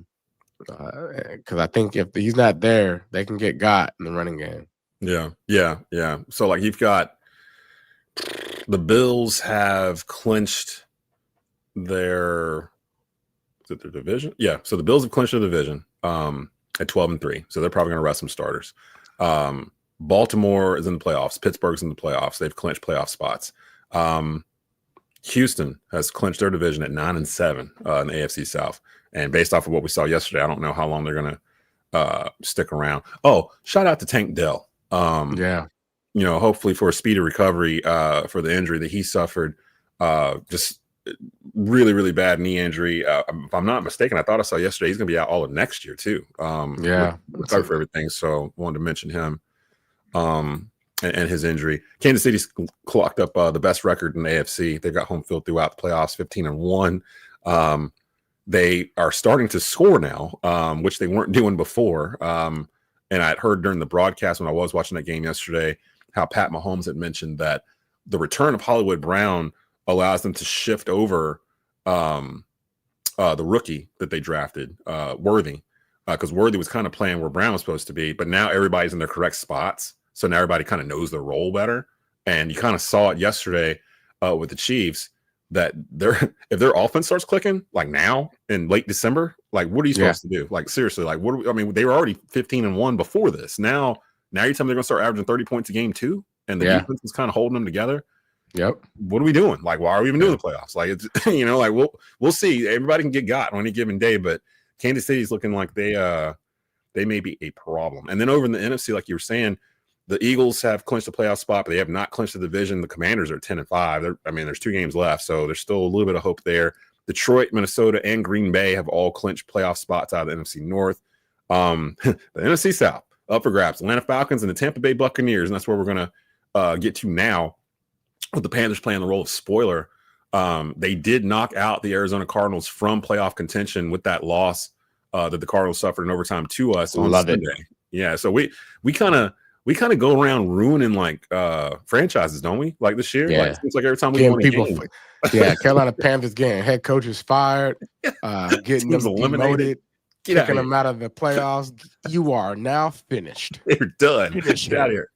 I think if he's not there, they can get got in the running game. Yeah. So like, you've got the Bills have clinched their division. Yeah. So the Bills have clinched the division at 12-3. So they're probably going to rest some starters. Baltimore is in the playoffs. Pittsburgh's in the playoffs. They've clinched playoff spots. Houston has clinched their division at 9-7 in the AFC South. And based off of what we saw yesterday, I don't know how long they're going to stick around. Oh, shout out to Tank Dell. Hopefully for a speedy recovery for the injury that he suffered Just really, really bad knee injury. If I'm not mistaken, I thought I saw yesterday he's going to be out all of next year too. Sorry for everything. So wanted to mention him and his injury. Kansas City's clocked up the best record in the AFC. They got home field throughout the playoffs, 15-1. They are starting to score now, which they weren't doing before. And I had heard during the broadcast when I was watching that game yesterday how Pat Mahomes had mentioned that the return of Hollywood Brown allows them to shift over the rookie that they drafted, Worthy, because Worthy was kind of playing where Brown was supposed to be, but now everybody's in their correct spots. So now everybody kind of knows their role better. And you kind of saw it yesterday with the Chiefs that if their offense starts clicking like now in late December, like what are you supposed to do? Like seriously, like they were already 15-1 before this. Now you're telling me they're gonna start averaging 30 points a game too, and the defense is kind of holding them together. Yep. What are we doing? Like, why are we even doing the playoffs? Like, it's like we'll see. Everybody can get got on any given day, but Kansas City's looking like they may be a problem. And then over in the NFC, like you were saying, the Eagles have clinched a playoff spot, but they have not clinched the division. The Commanders are 10-5. There's 2 games left, so there's still a little bit of hope there. Detroit, Minnesota, and Green Bay have all clinched playoff spots out of the NFC North. The NFC South up for grabs. Atlanta Falcons and the Tampa Bay Buccaneers, and that's where we're gonna get to now. With the Panthers playing the role of spoiler, they did knock out the Arizona Cardinals from playoff contention with that loss that the Cardinals suffered in overtime to us on Sunday. Yeah, so we kind of go around ruining like franchises, don't we? Like this year, like it seems like every time we win a game. Carolina Panthers getting head coaches fired, getting them demoted, kicking them out of the playoffs. You are now finished. They're done. Get out of here.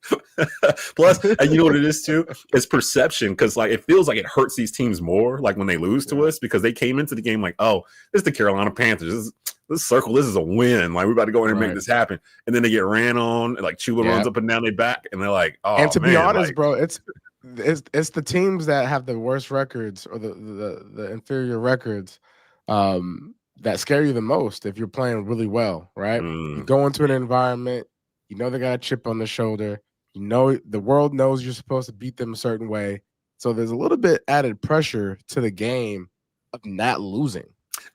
Plus, and you know what it is too? It's perception, because like it feels like it hurts these teams more, like when they lose to us, because they came into the game like, oh, this is the Carolina Panthers. This is a win. Like we're about to go in and make this happen. And then they get ran on, and like Chuba runs up and down their back, and they're like, oh. And to be honest, bro, it's the teams that have the worst records or the inferior records that scare you the most if you're playing really well, right? You go into an environment, you know they got a chip on the shoulder, you know the world knows you're supposed to beat them a certain way. So there's a little bit added pressure to the game of not losing.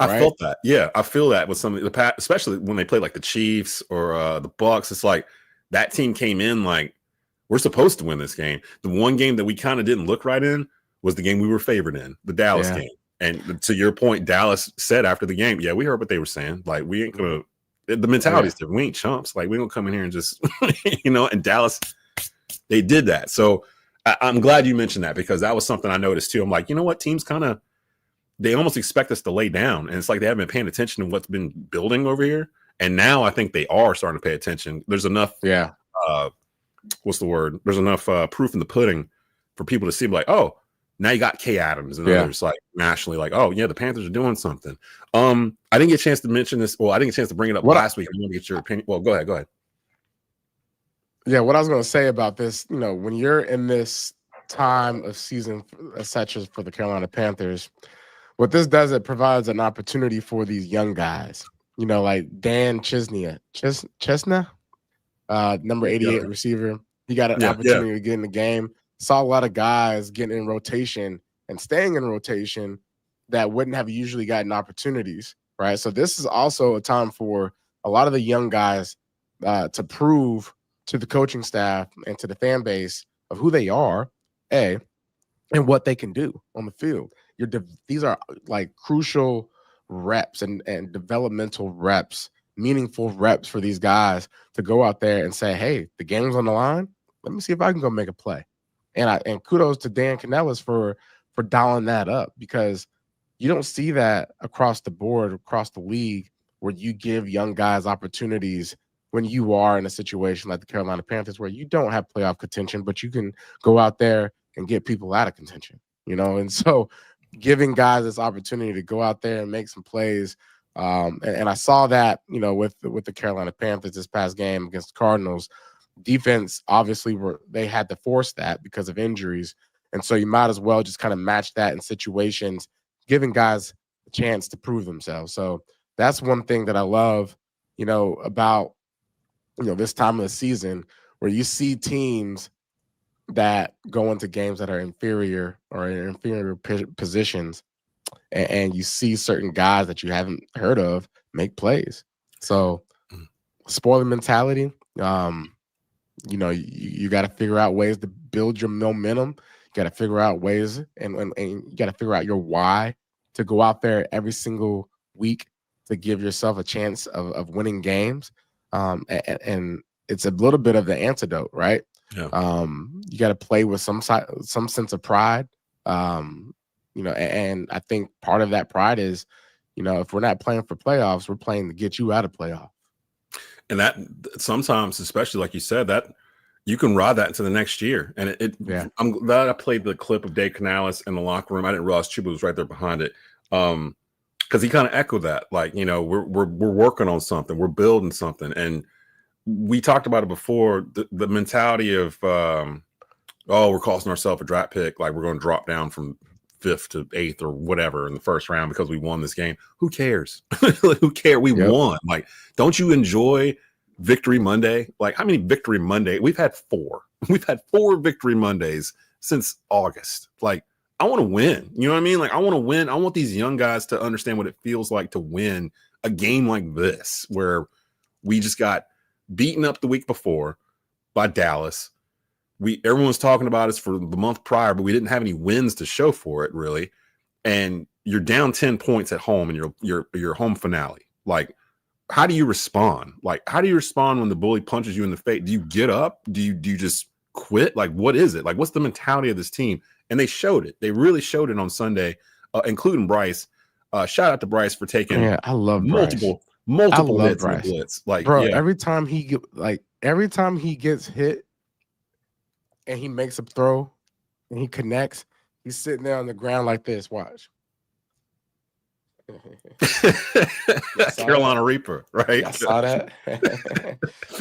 I felt that. Yeah, I feel that with some of the past, especially when they play like the Chiefs or the Bucs. It's like that team came in like, we're supposed to win this game. The one game that we kind of didn't look right in was the game we were favored in, the Dallas game. And to your point, Dallas said after the game, we heard what they were saying. Like, we ain't going to – the mentality is different. We ain't chumps. Like, we don't come in here and just – and Dallas, they did that. So I'm glad you mentioned that, because that was something I noticed too. I'm like, you know what? Teams kind of – they almost expect us to lay down. And it's like they haven't been paying attention to what's been building over here. And now I think they are starting to pay attention. There's enough what's the word? There's enough proof in the pudding for people to see like, oh, now you got Kay Adams and others like nationally, like, oh yeah, the Panthers are doing something. I didn't get a chance to mention this. Well, I didn't get a chance to bring it up last week. I want to get your opinion. Well, go ahead. Yeah, what I was going to say about this, when you're in this time of season, such as for the Carolina Panthers, what this does, it provides an opportunity for these young guys, like Dan Chesna, number 88 receiver. He got an opportunity to get in the game. Saw a lot of guys getting in rotation and staying in rotation that wouldn't have usually gotten opportunities, right? So this is also a time for a lot of the young guys to prove to the coaching staff and to the fan base of who they are, and what they can do on the field. These are like crucial reps and developmental reps, meaningful reps for these guys to go out there and say, hey, the game's on the line. Let me see if I can go make a play. And kudos to Dan Canellis for dialing that up, because you don't see that across the board, across the league, where you give young guys opportunities when you are in a situation like the Carolina Panthers where you don't have playoff contention, but you can go out there and get people out of contention, And so giving guys this opportunity to go out there and make some plays. And I saw that, with the Carolina Panthers this past game against the Cardinals. Defense, obviously, they had to force that because of injuries. And so you might as well just kind of match that in situations, giving guys a chance to prove themselves. So that's one thing that I love, about, this time of the season, where you see teams that go into games that are inferior or in inferior positions, and you see certain guys that you haven't heard of make plays. So spoiler mentality. You got to figure out ways to build your momentum. You got to figure out ways and you got to figure out your why to go out there every single week to give yourself a chance of winning games. And it's a little bit of the antidote, right? Yeah. You got to play with some sense of pride. And I think part of that pride is, if we're not playing for playoffs, we're playing to get you out of playoffs. And that sometimes, especially like you said, that you can ride that into the next year. And I'm glad I played the clip of Dave Canales in the locker room. I didn't realize Chuba was right there behind it. Because he kind of echoed that, like, we're working on something, we're building something. And we talked about it before, the mentality of we're costing ourselves a draft pick, like we're going to drop down from 5th to 8th or whatever in the first round because we won this game. Who cares? Who cares? We won. Like, don't you enjoy Victory Monday? Like, how many Victory Monday? We've had 4. We've had 4 Victory Mondays since August. Like, I want to win. You know what I mean? Like, I want to win. I want these young guys to understand what it feels like to win a game like this, where we just got beaten up the week before by Dallas. Everyone's talking about us for the month prior, but we didn't have any wins to show for it, really. And you're down 10 points at home in your home finale. Like, how do you respond? Like, how do you respond when the bully punches you in the face? Do you get up? Do you just quit? Like, what is it? Like, what's the mentality of this team? And they showed it. They really showed it on Sunday, including Bryce. Shout out to Bryce for taking I love multiple hits in the blitz. Like, bro, every time he gets hit and he makes a throw and he connects, he's sitting there on the ground like this. Watch. Carolina Reaper, right? I saw that.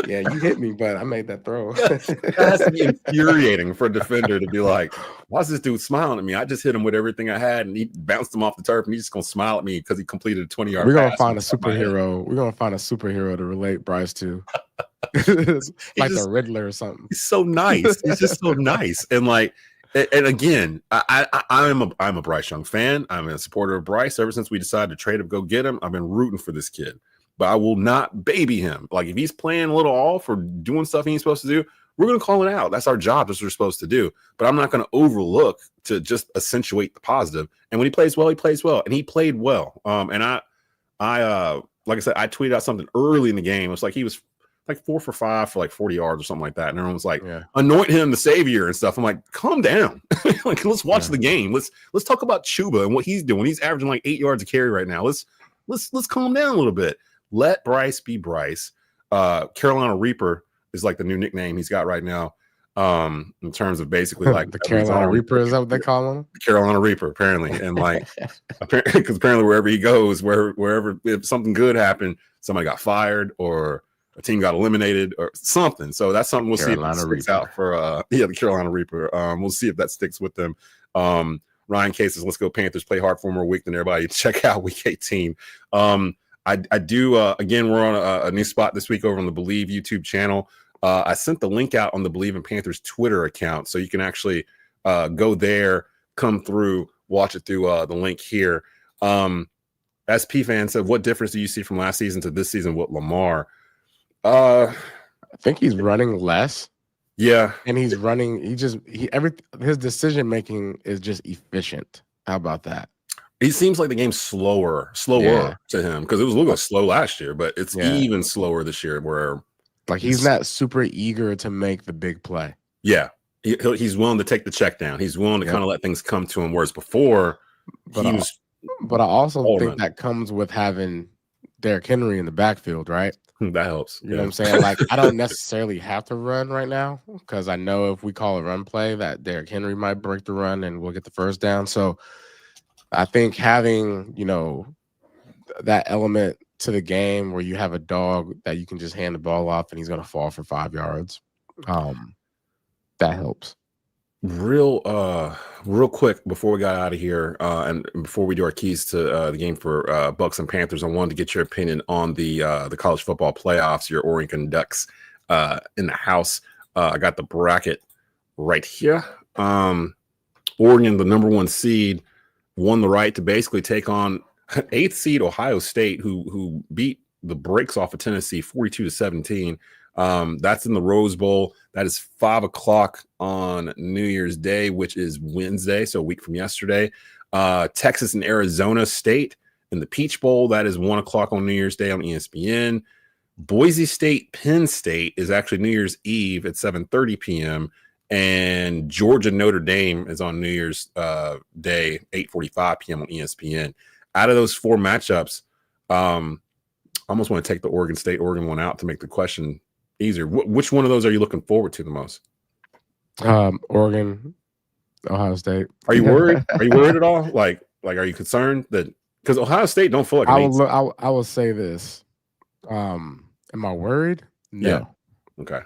Yeah, you hit me, but I made that throw. That has to be infuriating for a defender to be like, why is this dude smiling at me? I just hit him with everything I had, and he bounced him off the turf, and he's just gonna smile at me because he completed a 20-yard pass. We're gonna find a superhero. We're gonna find a superhero to relate Bryce to. Like the Riddler or something. He's so nice. He's just so nice. And like, and again, I'm a Bryce Young fan. I'm a supporter of Bryce ever since we decided to trade him, go get him. I've been rooting for this kid, but I will not baby him. Like, if he's playing a little off or doing stuff he ain't supposed to do, we're going to call it out. That's our job. That's what we're supposed to do. But I'm not going to overlook to just accentuate the positive. And when he plays well, he plays well, and he played well. And I like I said, I tweeted out something early in the game. It was like he was like 4 for 5 for like 40 yards or something like that. And everyone was like, anoint him the savior and stuff. I'm like, calm down. Like, let's watch the game. Let's talk about Chuba and what he's doing. He's averaging like 8 yards a carry right now. Let's calm down a little bit. Let Bryce be Bryce. Carolina Reaper is like the new nickname he's got right now. In terms of basically like the Carolina Reaper, is that what they call him? The Carolina Reaper, apparently. And like, because apparently wherever he goes, wherever if something good happened, somebody got fired or a team got eliminated or something. So that's something we'll see if it sticks out for the Carolina Reaper. We'll see if that sticks with them. Ryan Case says, let's go Panthers, play hard for more week than everybody. Check out week 18. I do again, we're on a new spot this week over on the Bleav YouTube channel. I sent the link out on the Bleav in Panthers Twitter account, so you can actually go there, come through, watch it through the link here. SP fan said, what difference do you see from last season to this season with Lamar? I think he's running less. Yeah. And he's running, his decision making is just efficient. How about that? He seems like the game's slower to him, because it was a little slow last year, but it's even slower this year, where like he's not super eager to make the big play. Yeah. He's willing to take the check down. He's willing to kind of let things come to him, whereas before but I also think that comes with having Derrick Henry in the backfield, right? That helps. You know what I'm saying? Like, I don't necessarily have to run right now, because I know if we call a run play that Derrick Henry might break the run and we'll get the first down. So I think having, that element to the game where you have a dog that you can just hand the ball off and he's going to fall for 5 yards, that helps. Real quick before we got out of here, and before we do our keys to the game for Bucs and Panthers, I wanted to get your opinion on the college football playoffs. Your Oregon Ducks in the house. I got the bracket right here. Oregon, the number 1 seed, won the right to basically take on 8th seed Ohio State, who beat the brakes off of Tennessee 42-17. That's in the Rose Bowl. That is 5 o'clock on New Year's Day, which is Wednesday, so a week from yesterday. Texas and Arizona State in the Peach Bowl. That is 1 o'clock on New Year's Day on ESPN. Boise State, Penn State is actually New Year's Eve at 7:30 p.m. And Georgia, Notre Dame is on New Year's Day, 8:45 p.m. on ESPN. Out of those 4 matchups, I almost want to take the Oregon one out to make the question easier. Which one of those are you looking forward to the most? Oregon, Ohio State. Are you worried? Are you worried at all? Like, are you concerned that because Ohio State don't feel like I will say this. Am I worried? No. Yeah. Okay.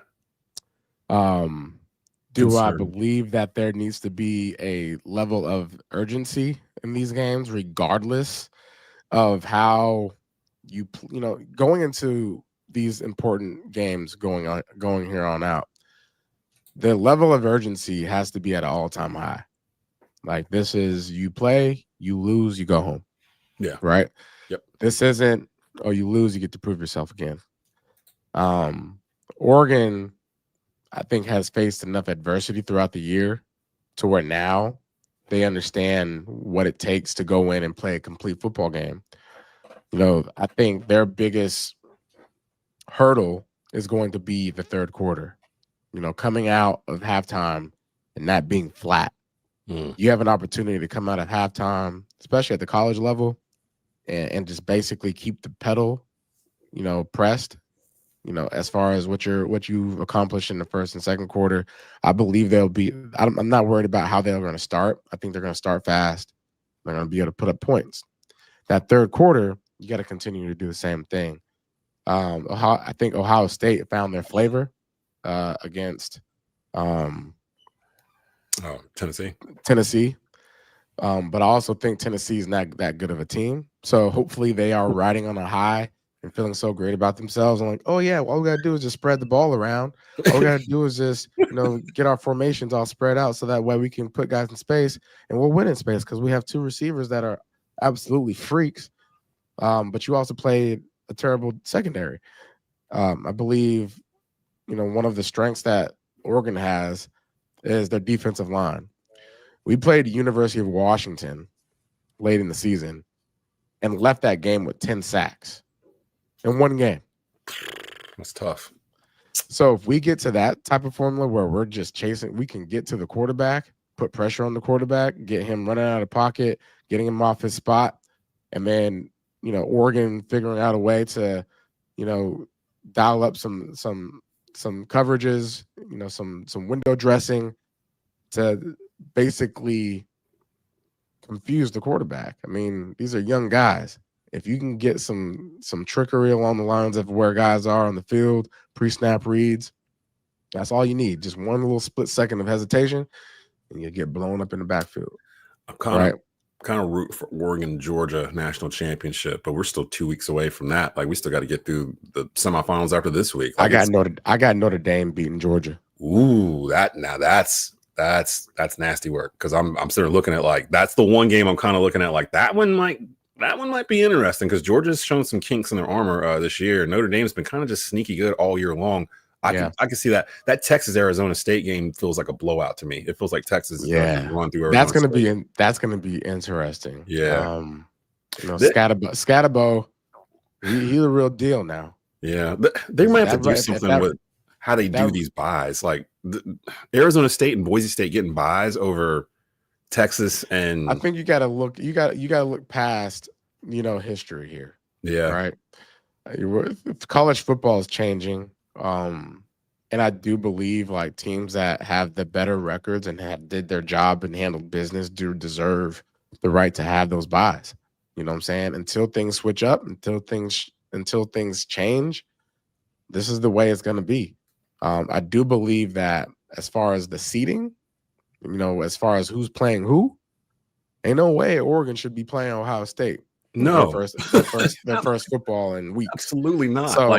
Do I believe that there needs to be a level of urgency in these games, regardless of how going into these important games going here on out? The level of urgency has to be at an all-time high. Like, this is, you play, you lose, you go home. Yeah. Right? Yep. This isn't, you lose, you get to prove yourself again. Oregon, I think, has faced enough adversity throughout the year to where now they understand what it takes to go in and play a complete football game. I think their biggest hurdle is going to be the third quarter. Coming out of halftime and not being flat. You have an opportunity to come out at halftime, especially at the college level, and just basically keep the pedal, pressed. As far as what you've accomplished in the first and second quarter, I believe they'll be. I'm not worried about how they're going to start. I think they're going to start fast. They're going to be able to put up points. That third quarter, you got to continue to do the same thing. I think Ohio State found their flavor against Tennessee. But I also think Tennessee is not that good of a team. So hopefully they are riding on a high and feeling so great about themselves. I'm like, oh yeah, all we gotta do is just spread the ball around. All we gotta do is just get our formations all spread out so that way we can put guys in space and we'll win in space because we have 2 receivers that are absolutely freaks. But you also played a terrible secondary. I believe one of the strengths that Oregon has is their defensive line. We played the University of Washington late in the season and left that game with 10 sacks in one game. That's tough. So if we get to that type of formula where we're just chasing, we can get to the quarterback, put pressure on the quarterback, get him running out of pocket, getting him off his spot, and then Oregon figuring out a way to dial up some coverages, some window dressing to basically confuse the quarterback. I mean, these are young guys. If you can get some trickery along the lines of where guys are on the field, pre-snap reads, that's all you need. Just one little split second of hesitation, and you get blown up in the backfield. I'm kind of root for Oregon Georgia national championship, but we're still 2 weeks away from that. Like, we still got to get through the semifinals after this week. Like, I got Notre Dame beating Georgia. Ooh, that's nasty work because I'm sort of looking at like that's the one game I'm kind of looking at like that one might be interesting because Georgia's shown some kinks in their armor this year. Notre Dame's been kind of just sneaky good all year long. I can see that Texas Arizona State game feels like a blowout to me. It feels like Texas is going to run through. That's going to be interesting. Yeah, Scatterbo, he's the real deal now. Yeah, they might have to do something with how they do these buys. Like Arizona State and Boise State getting buys over Texas, and I think you got to look. You got to look past history here. Yeah, right. College football is changing. And I do believe like teams that have the better records and did their job and handled business do deserve the right to have those buys. You know what I'm saying? Until things switch up, until things change, this is the way it's going to be. I do believe that as far as the seeding, as far as who's playing who, ain't no way Oregon should be playing Ohio State. No, their first football in weeks. Absolutely not. So,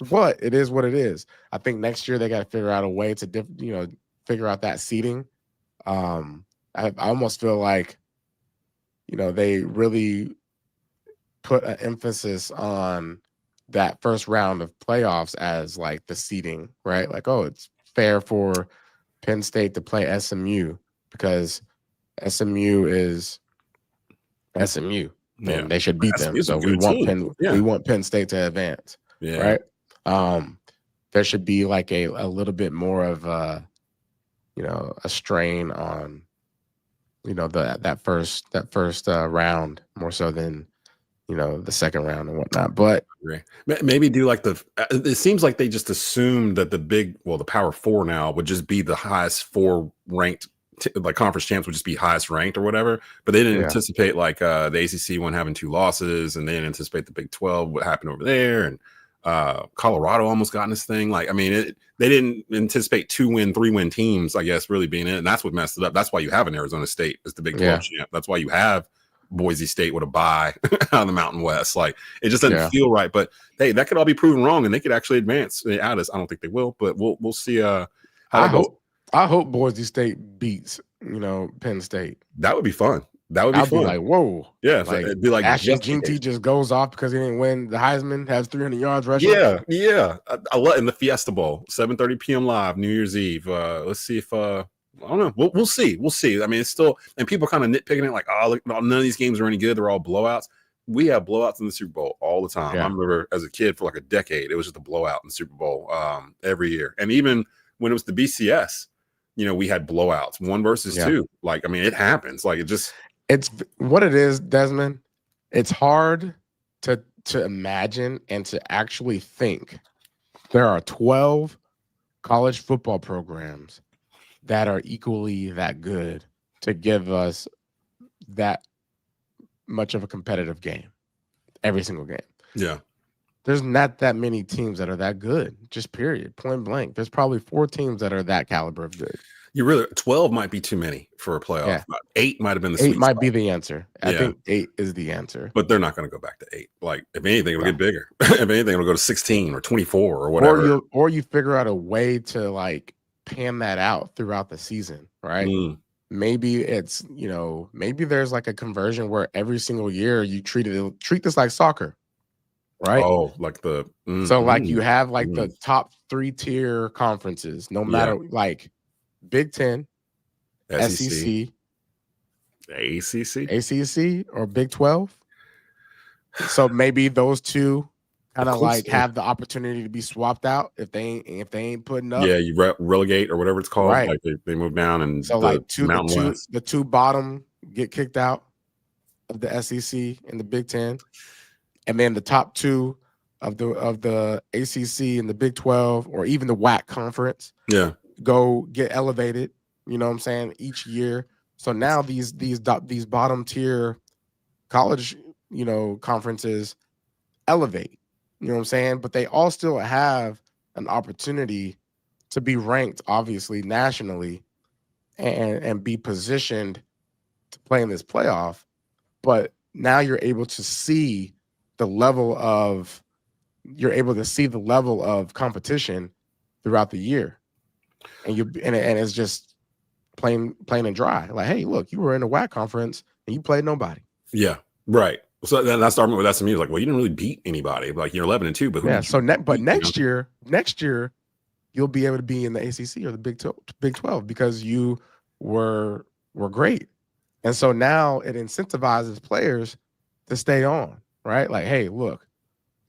but it is what it is. I think next year they got to figure out a way to figure out that seeding. I almost feel like, they really put an emphasis on that first round of playoffs as like the seeding, right? Like, oh, it's fair for Penn State to play SMU because SMU is SMU, and they should beat them. So we want Penn State to advance, right? There should be like a little bit more of a strain on that first round more so than the second round and whatnot. But maybe do like it seems like they just assumed that the Power Four now would just be the highest four ranked, like conference champs would just be highest ranked or whatever. But they didn't anticipate like the ACC one having 2 losses, and they didn't anticipate the Big 12 what happened over there, and Colorado almost got in this thing. Like, I mean, they didn't anticipate 2-win, 3-win teams, I guess, really being in it, and that's what messed it up. That's why you have an Arizona State as the Big 12 champ. That's why you have Boise State with a bye out of the Mountain West. Like, it just doesn't feel right. But hey, that could all be proven wrong, and they could actually advance out of this. I don't think they will, but we'll see. How I hope Boise State beats Penn State. That would be fun. That would be fun. Be like, whoa. Yeah. Like, it'd be like Ashton Jeanty just goes off because he didn't win the Heisman, has 300 yards rushing. Yeah. I love in the Fiesta Bowl, 7:30 p.m. live, New Year's Eve. Let's see if I don't know. We'll see. I mean, it's still, and people kind of nitpicking it like, oh, look, none of these games are any good. They're all blowouts. We have blowouts in the Super Bowl all the time. I remember as a kid for like a decade, it was just a blowout in the Super Bowl every year. And even when it was the BCS, we had blowouts, 1 versus 2. Like, I mean, it happens. Like, it's what it is, Desmond. It's hard to imagine and to actually think there are 12 college football programs that are equally that good to give us that much of a competitive game every single game. Yeah. There's not that many teams that are that good, just period, point blank. There's probably 4 teams that are that caliber of good. 12 might be too many for a playoff. Yeah. 8 might have been the 8 sweet might spot. be the answer. I think 8 is the answer. But they're not going to go back to 8. Like, if anything, it'll get bigger. If anything, it'll go to 16 or 24 or whatever. Or you figure out a way to like pan that out throughout the season, right? Maybe it's, maybe there's like a conversion where every single year you treat this like soccer, right? Oh, like so like you have like the top 3-tier conferences, no matter like Big 10, SEC, ACC, or Big 12. So maybe those two kind of like have the opportunity to be swapped out if they ain't putting up. Yeah, you relegate or whatever it's called. Right. Like they move down, and so like the two bottom get kicked out of the SEC and the Big 10, and then the top 2 of the ACC and the Big 12 or even the WAC conference. Go get elevated. You know what I'm saying? Each year. So now these bottom tier college conferences elevate. You know what I'm saying? But they all still have an opportunity to be ranked, obviously, nationally and be positioned to play in this playoff. But now you're able to see the level of competition throughout the year. And it's just plain and dry. Like, hey, look, you were in the WAC conference and you played nobody. Yeah. Right. So then that's the argument with SMU. Like, well, you didn't really beat anybody. Like, you're 11-2, but next year, you'll be able to be in the ACC or the Big 12 because you were great, and so now it incentivizes players to stay on. Right? Like, hey, look,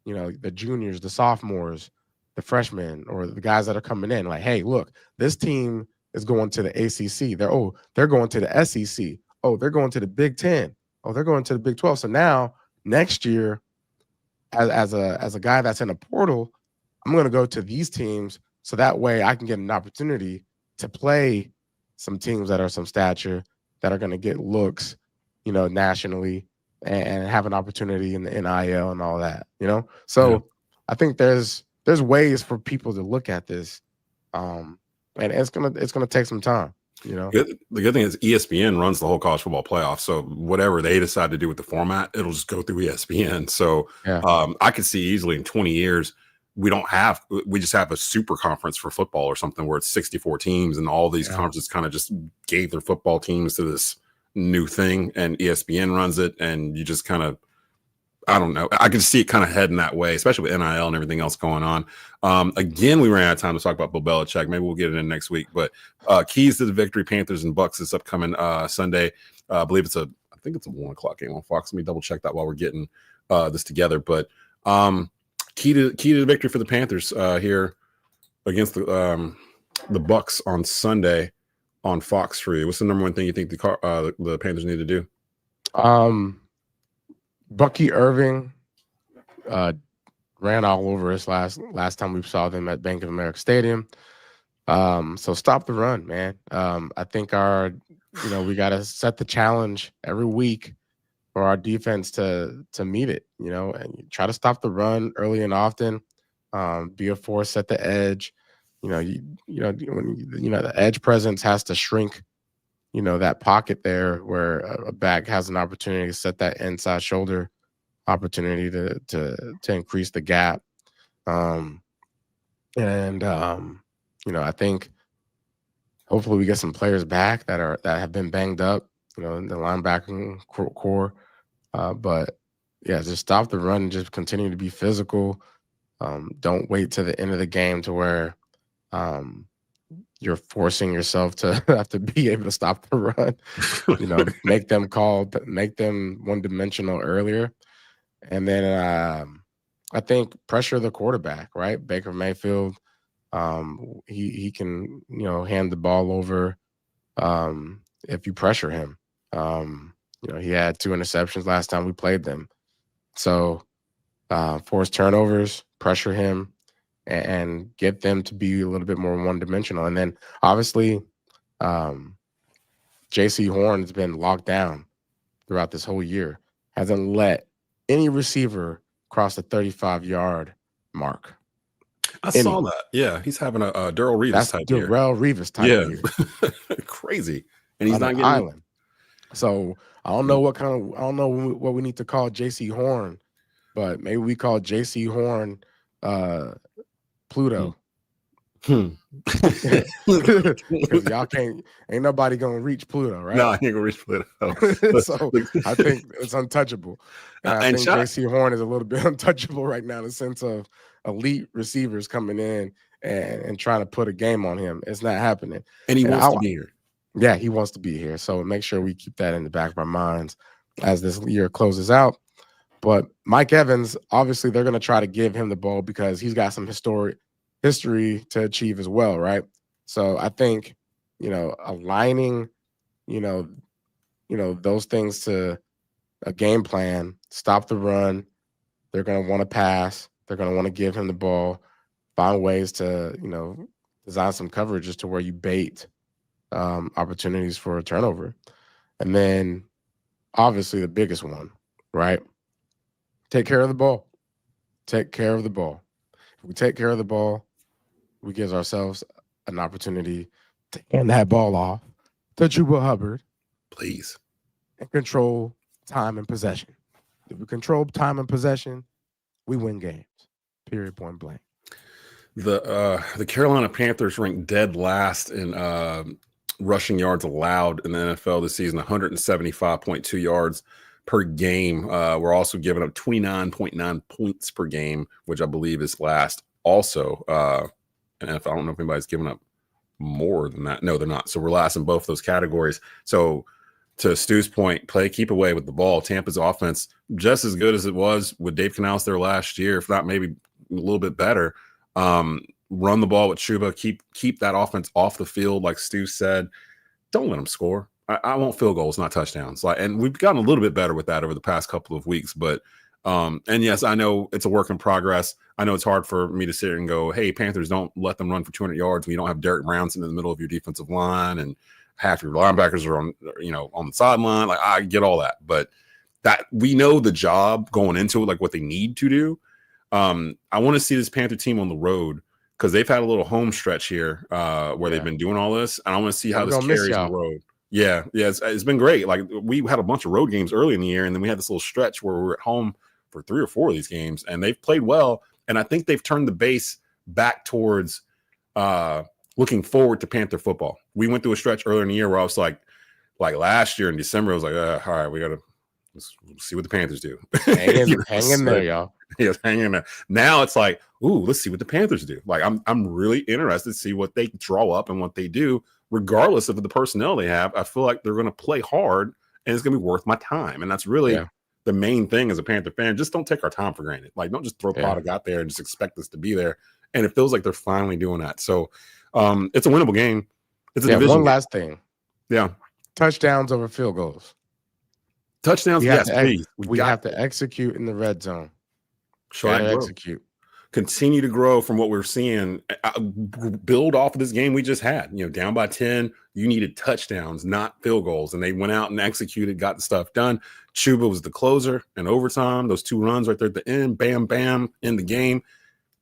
the juniors, the sophomores, the freshmen, or the guys that are coming in. Like, hey, look, this team is going to the ACC. They're going to the SEC. Oh, they're going to the Big 10. Oh, they're going to the Big 12. So now next year, as a guy that's in a portal, I'm going to go to these teams so that way I can get an opportunity to play some teams that are some stature that are going to get looks, nationally and have an opportunity in the NIL and all that, So I think there's ways for people to look at this, and it's gonna take some time. The good thing is ESPN runs the whole college football playoff. So whatever they decide to do with the format, it'll just go through ESPN. So I could see easily in 20 years, we just have a super conference for football or something where it's 64 teams and all these conferences kind of just gave their football teams to this new thing, and ESPN runs it, and you just kind of, I don't know. I can see it kind of heading that way, especially with NIL and everything else going on. Again, we ran out of time to talk about Bill Belichick. Maybe we'll get it in next week. But keys to the victory: Panthers and Bucs this upcoming Sunday. I believe it's I think it's a 1:00 game on Fox. Let me double check that while we're getting this together. But key to the victory for the Panthers here against the Bucs on Sunday on Fox for you. What's the number one thing you think the Panthers need to do? Bucky Irving ran all over us last time we saw them at Bank of America Stadium. So stop the run, man. I think we got to set the challenge every week for our defense to meet it, and try to stop the run early and often. Be a force at the edge. When the edge presence has to shrink, that pocket there where a back has an opportunity to set that inside shoulder opportunity to increase the gap. I think hopefully we get some players back that have been banged up, in the linebacking core. But yeah, just stop the run and just continue to be physical. Don't wait to the end of the game to where you're forcing yourself to have to be able to stop the run, make them one-dimensional earlier. And then I think pressure the quarterback, right? Baker Mayfield, he can, hand the ball over if you pressure him. He had 2 interceptions last time we played them. So force turnovers, pressure him, and get them to be a little bit more one-dimensional. And then, obviously, J.C. Horn has been locked down throughout this whole year. Hasn't let any receiver cross the 35-yard mark. I saw that. Yeah, he's having a Darrelle Revis type year. Darrelle Revis type year. Crazy. And he's not getting island. So I don't know what we need to call J.C. Horn, but maybe we call J.C. Horn Pluto. Because y'all ain't nobody gonna reach Pluto, right? No, I ain't gonna reach Pluto. So I think it's untouchable. And I think J.C. Horn is a little bit untouchable right now in the sense of elite receivers coming in and trying to put a game on him. It's not happening. And he wants to be here. Yeah, he wants to be here. So make sure we keep that in the back of our minds as this year closes out. But Mike Evans, obviously, they're going to try to give him the ball because he's got some history to achieve as well, right? So I think, aligning, those things to a game plan, stop the run. They're going to want to pass. They're going to want to give him the ball, find ways to, design some coverages to where you bait opportunities for a turnover. And then obviously the biggest one, right? Take care of the ball. Take care of the ball. If we take care of the ball, we give ourselves an opportunity to hand that ball off to Chuba Hubbard. Please. And control time and possession. If we control time and possession, we win games. Period, point blank. The Carolina Panthers ranked dead last in rushing yards allowed in the NFL this season, 175.2 yards per game. We're also giving up 29.9 points per game, which I Bleav is last also. And if I don't know if anybody's giving up more than that. No, they're not. So we're last in both those categories. So to Stu's point, keep away with the ball. Tampa's offense, just as good as it was with Dave Canales there last year, if not maybe a little bit better. Run the ball with Chuba. Keep that offense off the field, like Stu said. Don't let them score. I want field goals, not touchdowns. And we've gotten a little bit better with that over the past couple of weeks. But and yes, I know it's a work in progress. I know it's hard for me to sit here and go, "Hey, Panthers, don't let them run for 200 yards." When you don't have Derek Brown in the middle of your defensive line, and half your linebackers are on the sideline. Like, I get all that, but that we know the job going into it, like what they need to do. I want to see this Panther team on the road because they've had a little home stretch here where they've been doing all this, and I want to see how this carries on the road. Yeah, it's been great. Like, we had a bunch of road games early in the year, and then we had this little stretch where we were at home for 3 or 4 of these games, and they've played well. And I think they've turned the base back towards looking forward to Panther football. We went through a stretch earlier in the year where I was like last year in December, I was like, all right, we got to see what the Panthers do. Hang in there, y'all. Yes, hang in there. Now it's like, ooh, let's see what the Panthers do. Like, I'm really interested to see what they draw up and what they do, regardless of the personnel they have. I feel like they're going to play hard, and it's going to be worth my time. And that's really the main thing as a Panther fan. Just don't take our time for granted. Like, don't just throw product out there and just expect us to be there. And it feels like they're finally doing that. So it's a winnable game. It's a division one game. last thing. Yeah. Touchdowns over field goals. Touchdowns, yes, please. We have to execute in the red zone. Execute. Continue to grow from what we're seeing. Build off of this game we just had. Down by 10, you needed touchdowns, not field goals. And they went out and executed, got the stuff done. Chuba was the closer in overtime. Those 2 runs right there at the end, bam, bam, in the game.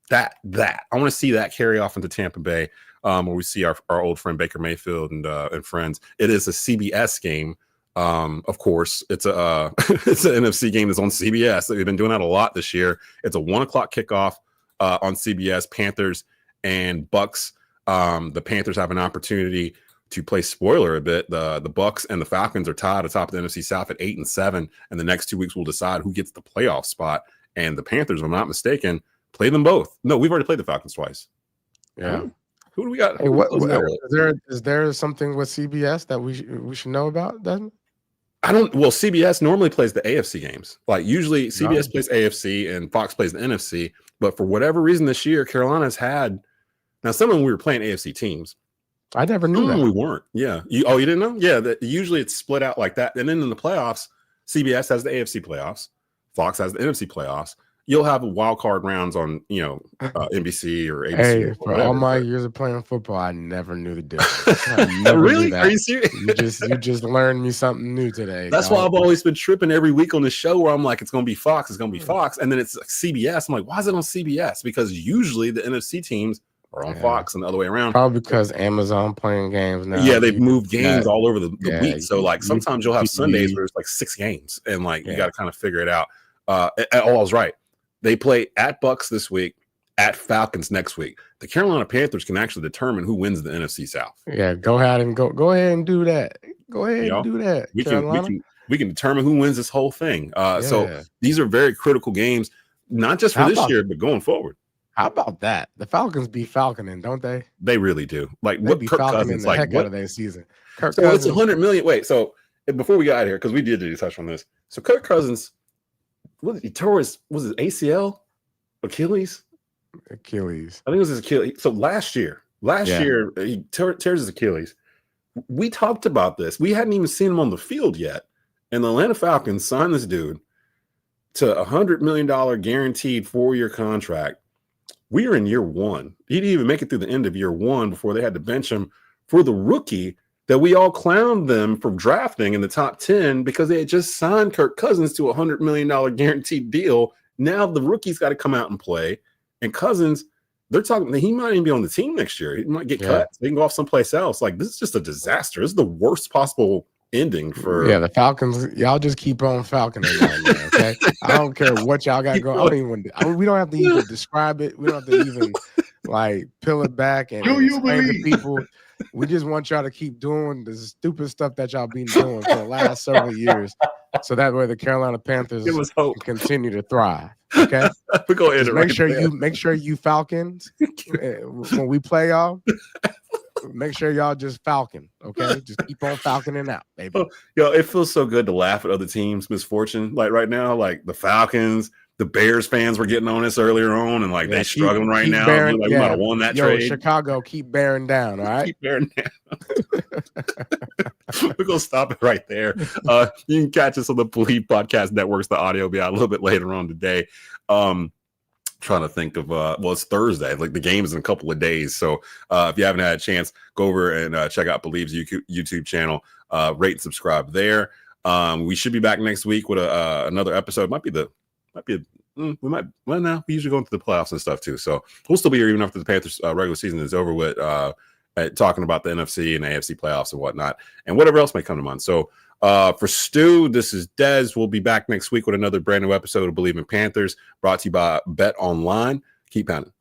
That I want to see that carry off into Tampa Bay, where we see our old friend Baker Mayfield and friends. It is a CBS game. Of course, it's a it's an NFC game that's on CBS. They've been doing that a lot this year. It's a 1:00 kickoff on CBS. Panthers and Bucs. The Panthers have an opportunity to play spoiler a bit. The Bucs and the Falcons are tied atop of the NFC South at 8-7, and the next 2 weeks will decide who gets the playoff spot. And the Panthers, if I'm not mistaken, play them both. No, we've already played the Falcons twice. Yeah. Who do we got? Hey, is there something with CBS that we should know about, Desmond? CBS normally plays the AFC games. Like, usually CBS plays AFC and Fox plays the NFC. But for whatever reason this year, Carolina's had – now, some of them we were playing AFC teams. I never knew that. We weren't. Yeah. You didn't know? Yeah. Usually it's split out like that. And then in the playoffs, CBS has the AFC playoffs. Fox has the NFC playoffs. You'll have wild card rounds on, NBC or ABC. Hey, for all my years of playing football, I never knew the difference. Really? Are you serious? You just learned me something new today. That's why I've always been tripping every week on the show where I'm like, it's going to be Fox. It's going to be Fox. And then it's like CBS. I'm like, why is it on CBS? Because usually the NFC teams are on Fox and the other way around. Probably because Amazon playing games now. Yeah, they've moved games all over the week. So, like, sometimes you'll have Sundays where it's like 6 games. And, like, you got to kind of figure it out. All's right. They play at Bucs this week, at Falcons next week. The Carolina Panthers can actually determine who wins the NFC South. Yeah, go ahead and do that. Go ahead and do that. We can determine who wins this whole thing. So these are very critical games, not just for this year, but going forward. How about that? The Falcons be falconing, don't they? They really do. Like, they what be Kirk falconing Cousins the like? heck out of their season. Kirk Cousins, it's 100 million. Wait, so before we got out of here, because we did touch on this. So Kirk Cousins. He tore was it ACL? Achilles? I think it was his Achilles. So last year he tears his Achilles. We talked about this. We hadn't even seen him on the field yet. And the Atlanta Falcons signed this dude to a $100 million guaranteed 4-year contract. We are in year 1. He didn't even make it through the end of year 1 before they had to bench him for the rookie that we all clowned them for drafting in the top 10 because they had just signed Kirk Cousins to a $100 million guaranteed deal. Now the rookie's got to come out and play. And Cousins, they're talking, he might even be on the team next year. He might get cut. They can go off someplace else. Like, this is just a disaster. This is the worst possible ending for the Falcons. Y'all just keep on falconing, man, okay? I don't care what y'all got going. We don't have to even describe it. We don't have to even peel it back and explain to people. We just want y'all to keep doing the stupid stuff that y'all been doing for the last several years, so that way the Carolina Panthers can continue to thrive. Okay, we're gonna end it. Make sure you Falcons when we play y'all. Make sure y'all just falcon. Okay, just keep on falconing out, baby. It feels so good to laugh at other teams' misfortune. Like right now, like the Falcons. The Bears fans were getting on this earlier on, and they're struggling right now. Bearing, we might have won that trade. Chicago, keep bearing down, all right? Keep bearing down. We're going to stop it right there. You can catch us on the Bleav Podcast Networks. The audio will be out a little bit later on today. Trying to think of, it's Thursday. Like, the game is in a couple of days. So if you haven't had a chance, go over and check out Believ's YouTube channel. Rate and subscribe there. We should be back next week with another episode. We usually go into the playoffs and stuff too. So we'll still be here even after the Panthers regular season is over with, talking about the NFC and AFC playoffs and whatnot, and whatever else may come to mind. So For Stu, this is Dez. We'll be back next week with another brand new episode of Bleav in Panthers, brought to you by Bet Online. Keep pounding.